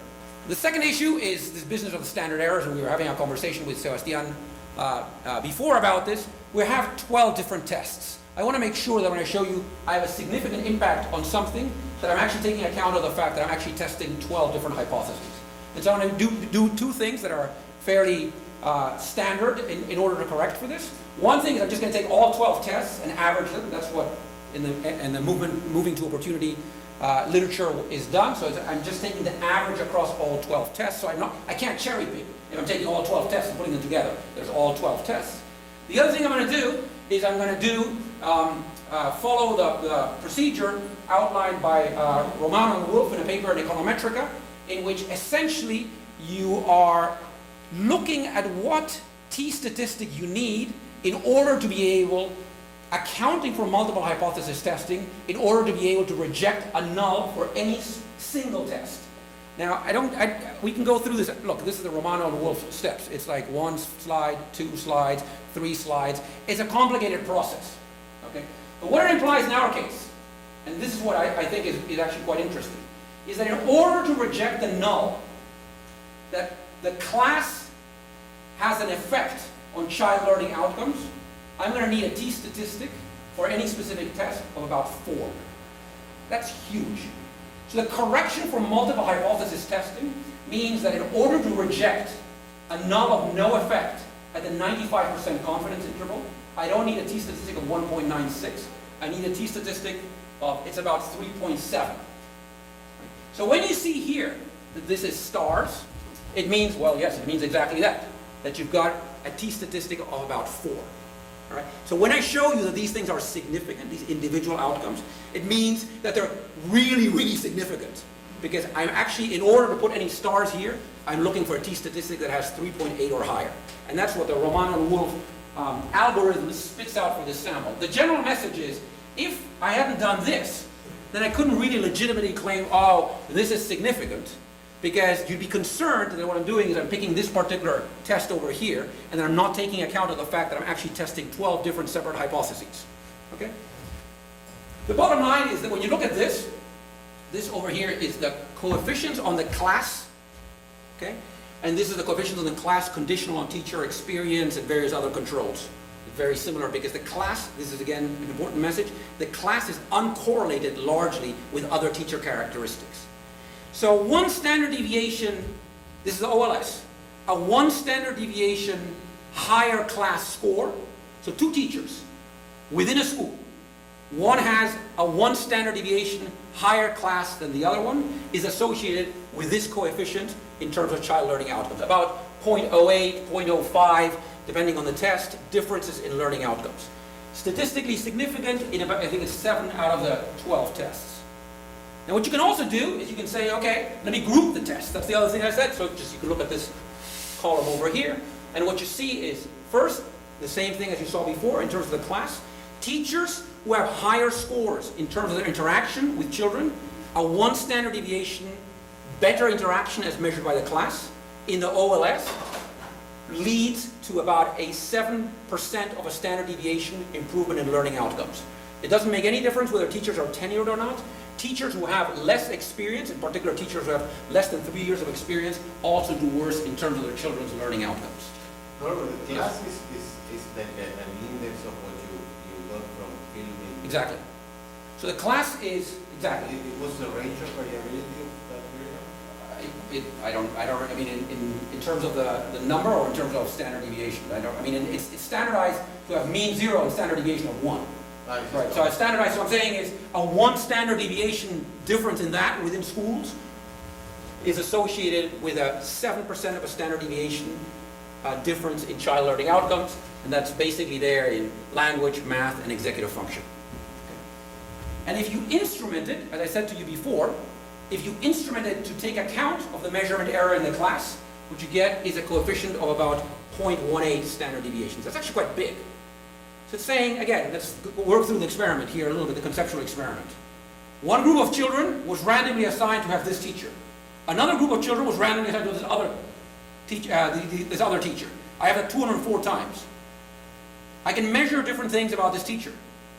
The second issue is this business of the standard errors, and we were having a conversation with Sebastian before about this. We have 12 different tests. I want to make sure that when I show you I have a significant impact on something, that I'm actually taking account of the fact that I'm actually testing 12 different hypotheses. And so I'm going to do two things that are fairly standard in order to correct for this. One thing is I'm just going to take all 12 tests and average them. That's what in the moving to opportunity literature is done. So I'm just taking the average across all 12 tests. So I can't cherry pick if I'm taking all 12 tests and putting them together. There's all 12 tests. The other thing I'm going to do is I'm going to follow the procedure outlined by Romano and Wolf in a paper in Econometrica, in which essentially you are looking at what t-statistic you need in order to be able, accounting for multiple hypothesis testing, in order to be able to reject a null for any single test. Now, we can go through this. Look, this is the Romano and Wolf steps. It's like 1 slide, 2 slides, 3 slides. It's a complicated process, okay? But what it implies in our case, and this is what I think is actually quite interesting, is that in order to reject the null, that the class has an effect on child learning outcomes, I'm going to need a t-statistic for any specific test of about 4. That's huge. So the correction for multiple hypothesis testing means that in order to reject a null of no effect at the 95% confidence interval, I don't need a t-statistic of 1.96. I need a t-statistic of, it's about 3.7. So when you see here that this is stars, it means, well, yes, it means exactly that you've got a t-statistic of about 4. All right? So when I show you that these things are significant, these individual outcomes, it means that they're really, really significant. Because I'm actually, in order to put any stars here, I'm looking for a t-statistic that has 3.8 or higher. And that's what the Romano and Wolf algorithm spits out for this sample. The general message is, if I hadn't done this, then I couldn't really legitimately claim, oh, this is significant. Because you'd be concerned that what I'm doing is I'm picking this particular test over here, and then I'm not taking account of the fact that I'm actually testing 12 different separate hypotheses. Okay? The bottom line is that when you look at this over here is the coefficients on the class, okay? And this is the coefficients on the class conditional on teacher experience and various other controls. Very similar because the class, this is again an important message, the class is uncorrelated largely with other teacher characteristics. So 1 standard deviation, this is the OLS, a 1 standard deviation higher class score, so 2 teachers within a school, one has a 1 standard deviation higher class than the other one, is associated with this coefficient in terms of child learning outcomes, about 0.08, 0.05, depending on the test, differences in learning outcomes. Statistically significant in about, I think it's 7 out of the 12 tests. Now what you can also do is you can say, okay, let me group the tests. That's the other thing I said. So just you can look at this column over here. And what you see is, first, the same thing as you saw before in terms of the class. Teachers who have higher scores in terms of their interaction with children, a 1 standard deviation better interaction as measured by the class in the OLS leads to about a 7% of a standard deviation improvement in learning outcomes. It doesn't make any difference whether teachers are tenured or not. Teachers who have less experience, in particular teachers who have less than 3 years of experience, also do worse in terms of their children's learning outcomes. Norbert, the class is an index of what you got from filming. Exactly. So the class is, exactly. What's the range of variability of that variable? I mean, in terms of the number or in terms of standard deviation, it's standardized to have mean 0 and standard deviation of 1. Right, so I've standardized, so what I'm saying is a 1 standard deviation difference in that within schools is associated with a 7% of a standard deviation difference in child learning outcomes, and that's basically there in language, math, and executive function. Okay. And if you instrument it, as I said to you before, if you instrument it to take account of the measurement error in the class, what you get is a coefficient of about 0.18 standard deviations. That's actually quite big. So it's saying, again, let's work through the experiment here a little bit, the conceptual experiment. One group of children was randomly assigned to have this teacher. Another group of children was randomly assigned to this other teacher. I have that 204 times. I can measure different things about this teacher.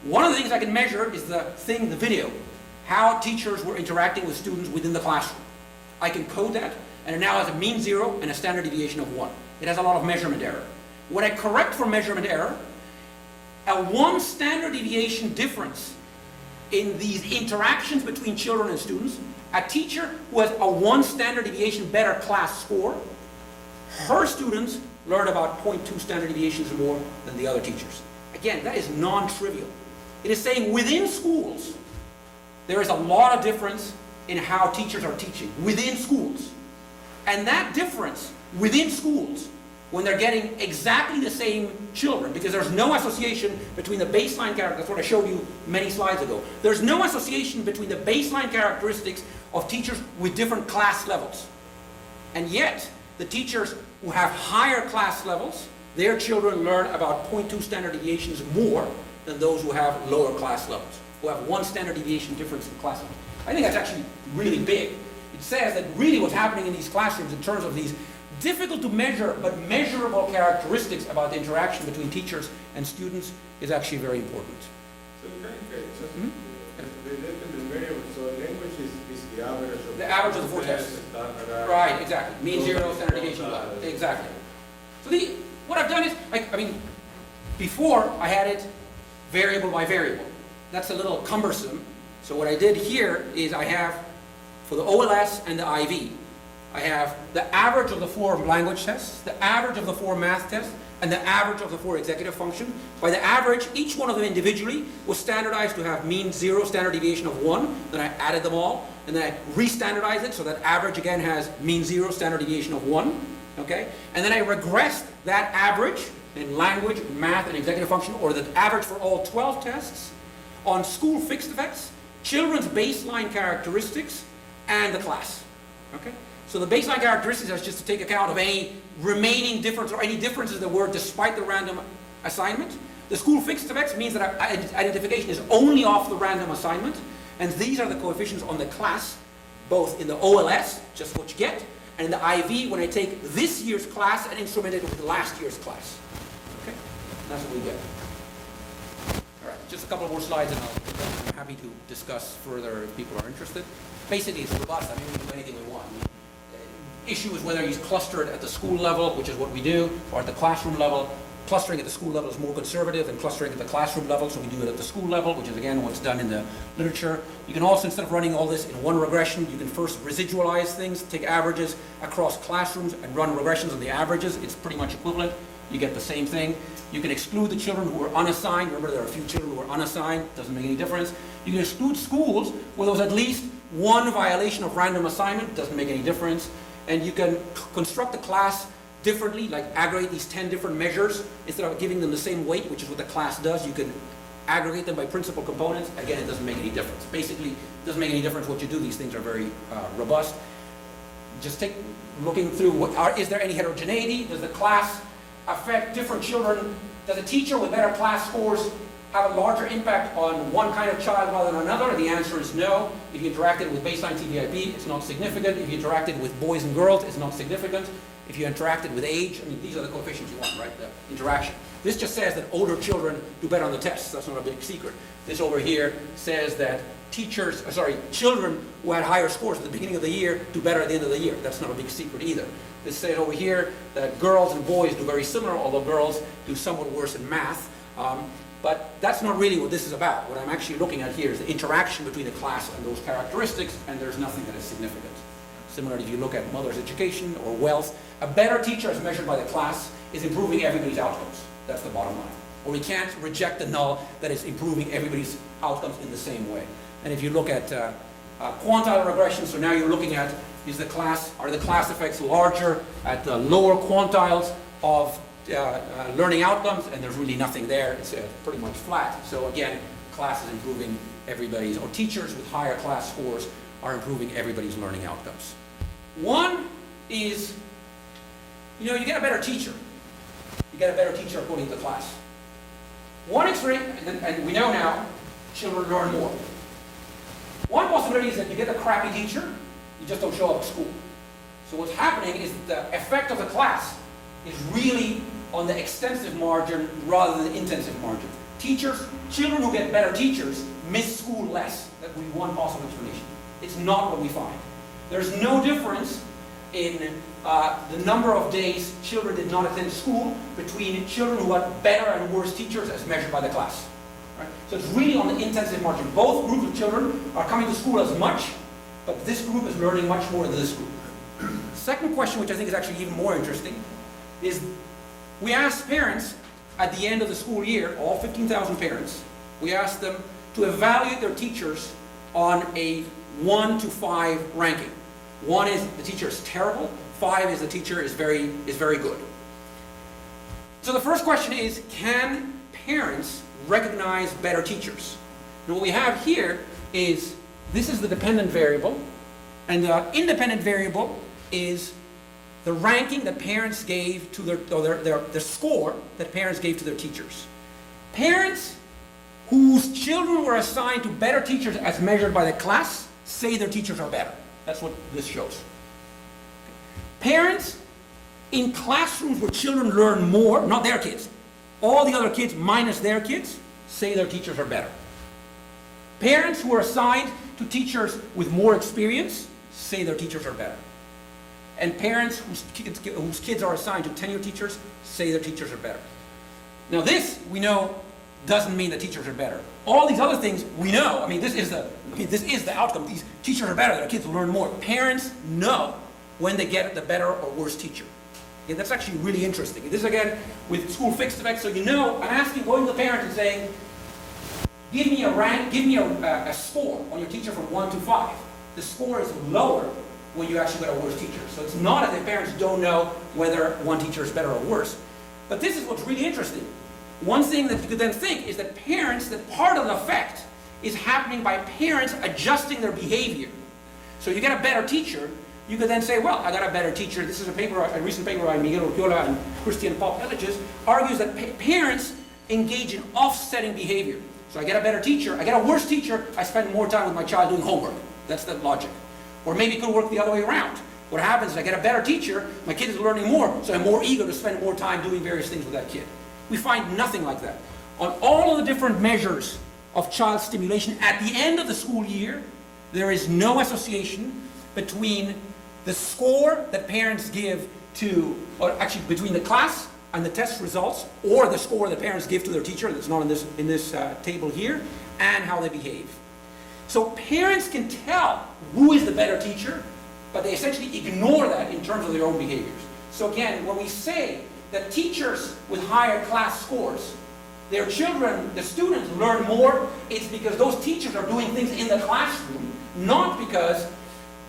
One of the things I can measure is the video, how teachers were interacting with students within the classroom. I can code that, and it now has a mean 0 and a standard deviation of 1. It has a lot of measurement error. When I correct for measurement error, a 1 standard deviation difference in these interactions between children and students, a teacher who has a 1 standard deviation better class score, her students learn about 0.2 standard deviations more than the other teachers. Again, that is non-trivial. It is saying within schools, there is a lot of difference in how teachers are teaching, within schools. And that difference within schools, when they're getting exactly the same children, because there's no association between the baseline characteristics, that's what I showed you many slides ago. There's no association between the baseline characteristics of teachers with different class levels. And yet, the teachers who have higher class levels, their children learn about 0.2 standard deviations more than those who have lower class levels, who have 1 standard deviation difference in class levels. I think that's actually really big. It says that really what's happening in these classrooms in terms of these difficult to measure but measurable characteristics about the interaction between teachers and students is actually very important. So in that case, the dependent variable, so language is the average of The average of the 4 tests. Right, exactly. Mean 0, standard deviation 1. Exactly. So what I've done is, I mean, before I had it variable by variable. That's a little cumbersome. So what I did here is I have, for the OLS and the IV, I have the average of the 4 language tests, the average of the 4 math tests, and the average of the 4 executive function. By the average, each one of them individually was standardized to have mean 0, standard deviation of 1. Then I added them all, and then I re-standardized it so that average again has mean 0, standard deviation of 1. Okay? And then I regressed that average in language, math, and executive function, or the average for all 12 tests, on school fixed effects, children's baseline characteristics, and the class. Okay? So the baseline characteristics is just to take account of any remaining difference or any differences that were despite the random assignment. The school fixed effects means that identification is only off the random assignment, and these are the coefficients on the class, both in the OLS, just what you get, and in the IV when I take this year's class and instrument it with last year's class. Okay? That's what we get. All right, just a couple more slides and I'm happy to discuss further if people are interested. Basically, it's robust. I mean, we can do anything we want. The issue is whether you cluster it at the school level, which is what we do, or at the classroom level. Clustering at the school level is more conservative than clustering at the classroom level, so we do it at the school level, which is again what's done in the literature. You can also, instead of running all this in one regression, you can first residualize things, take averages across classrooms and run regressions on the averages. It's pretty much equivalent. You get the same thing. You can exclude the children who are unassigned. Remember, there are a few children who are unassigned. Doesn't make any difference. You can exclude schools where there was at least one violation of random assignment. Doesn't make any difference. And you can construct the class differently, like aggregate these 10 different measures. Instead of giving them the same weight, which is what the class does, you can aggregate them by principal components. Again, it doesn't make any difference. Basically, it doesn't make any difference what you do. These things are very robust. Just looking through, is there any heterogeneity? Does the class affect different children? Does a teacher with better class scores have a larger impact on one kind of child rather than another? The answer is no. If you interacted with baseline TVIP, it's not significant. If you interacted with boys and girls, it's not significant. If you interacted with age, I mean, these are the coefficients you want, right? The interaction. This just says that older children do better on the tests. That's not a big secret. This over here says that children who had higher scores at the beginning of the year do better at the end of the year. That's not a big secret either. This says over here that girls and boys do very similar, although girls do somewhat worse in math. But that's not really what this is about. What I'm actually looking at here is the interaction between the class and those characteristics, and there's nothing that is significant. Similarly, if you look at mother's education or wealth, a better teacher as measured by the class is improving everybody's outcomes. That's the bottom line. Or we can't reject the null that is improving everybody's outcomes in the same way. And if you look at quantile regression, so now you're looking at are the class effects larger at the lower quantiles of learning outcomes, and there's really nothing there. It's pretty much flat. So again, class is improving everybody's, or teachers with higher class scores are improving everybody's learning outcomes. One is, you get a better teacher. You get a better teacher according to the class. One extreme, and we know now, children learn more. One possibility is that you get a crappy teacher, you just don't show up at school. So what's happening is that the effect of the class is really on the extensive margin rather than the intensive margin. Children who get better teachers miss school less. That would be one possible explanation. It's not what we find. There's no difference in the number of days children did not attend school between children who had better and worse teachers as measured by the class. Right? So it's really on the intensive margin. Both groups of children are coming to school as much, but this group is learning much more than this group. The second question, which I think is actually even more interesting, is we asked parents at the end of the school year, all 15,000 parents, we asked them to evaluate their teachers on a 1 to 5 ranking. 1 is the teacher is terrible, 5 is the teacher is very good. So the first question is, can parents recognize better teachers? And what we have here is, this is the dependent variable, and the independent variable is the ranking that parents gave to the score that parents gave to their teachers. Parents whose children were assigned to better teachers as measured by the class say their teachers are better. That's what this shows. Parents in classrooms where children learn more, not their kids, all the other kids minus their kids, say their teachers are better. Parents who are assigned to teachers with more experience say their teachers are better. And parents whose kids are assigned to tenured teachers say their teachers are better. Now this, we know, doesn't mean that teachers are better. All these other things, we know. I mean, this is the outcome. These teachers are better, their kids will learn more. Parents know when they get the better or worse teacher. Okay, that's actually really interesting. This is again with school fixed effect, so you know, I'm going to the parent and saying, give me a rank, give me a score on your teacher from 1 to 5. The score is lower when you actually get a worse teacher. So it's not that the parents don't know whether one teacher is better or worse. But this is what's really interesting. One thing that you could then think is that part of the effect is happening by parents adjusting their behavior. So you get a better teacher, you could then say, well, I got a better teacher. This is a recent paper by Miguel Urquiola and Christian Paul Pelliges, argues that parents engage in offsetting behavior. So I get a better teacher, I get a worse teacher, I spend more time with my child doing homework. That's the logic. Or maybe it could work the other way around. What happens is I get a better teacher, my kid is learning more, so I'm more eager to spend more time doing various things with that kid. We find nothing like that. On all of the different measures of child stimulation, at the end of the school year, there is no association between the score that parents give to, or actually between the class and the test results, or the score that parents give to their teacher, that's not in this table here, and how they behave. So parents can tell who is the better teacher, but they essentially ignore that in terms of their own behaviors. So again, when we say that teachers with higher class scores, their children, the students learn more, it's because those teachers are doing things in the classroom, not because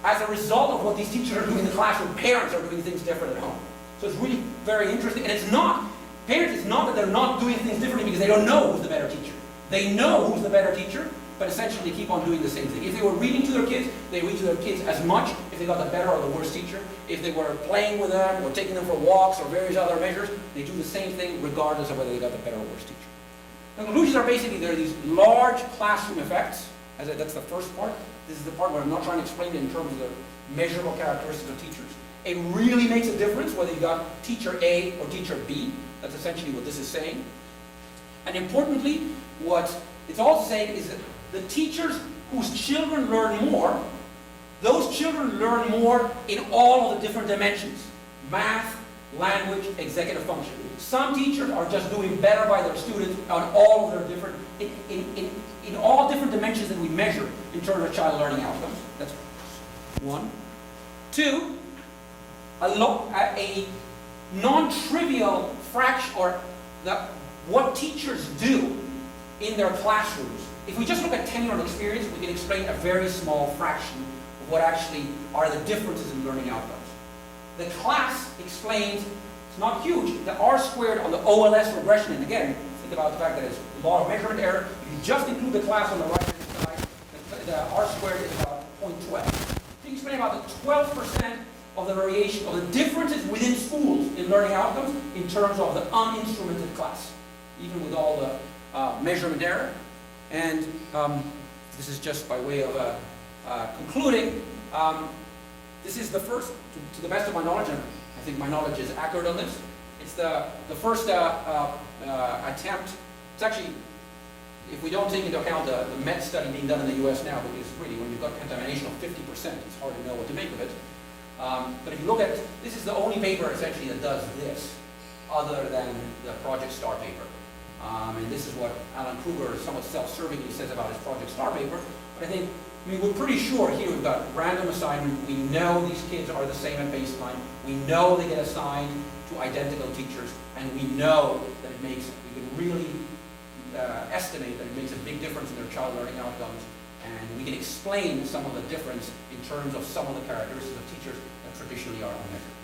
as a result of what these teachers are doing in the classroom, parents are doing things different at home. So it's really very interesting, and it's not that they're not doing things differently because they don't know who's the better teacher. They know who's the better teacher, but essentially they keep on doing the same thing. If they were reading to their kids, they read to their kids as much if they got the better or the worse teacher. If they were playing with them or taking them for walks or various other measures, they do the same thing regardless of whether they got the better or worse teacher. The conclusions are basically there are these large classroom effects. That's the first part. This is the part where I'm not trying to explain it in terms of the measurable characteristics of teachers. It really makes a difference whether you got teacher A or teacher B. That's essentially what this is saying. And importantly, what it's also saying is that the teachers whose children learn more, those children learn more in all of the different dimensions. Math, language, executive function. Some teachers are just doing better by their students on all of their different, in all different dimensions that we measure in terms of child learning outcomes. That's one. Two, a non-trivial fraction, or what teachers do in their classrooms. If we just look at tenure and experience, we can explain a very small fraction of what actually are the differences in learning outcomes. The class explains, it's not huge, the R squared on the OLS regression, and again, think about the fact that it's law of measurement error. If you just include the class on the right-hand side, the R squared is about 0.12. You can explain about the 12% of the variation, of the differences within schools in learning outcomes in terms of the uninstrumented class, even with all the measurement error. And this is just by way of concluding. This is the first, to the best of my knowledge, and I think my knowledge is accurate on this, it's the first attempt. It's actually, if we don't take into account the MET study being done in the US now, because really when you've got contamination of 50%, it's hard to know what to make of it. But if you look at, this is the only paper essentially that does this, other than the Project STAR paper. And this is what Alan Kruger somewhat self-servingly says about his Project STAR paper. But I mean, we're pretty sure here we've got random assignment. We know these kids are the same at baseline. We know they get assigned to identical teachers. And we know that we can really estimate that it makes a big difference in their child learning outcomes. And we can explain some of the difference in terms of some of the characteristics of teachers that traditionally are unmeasured.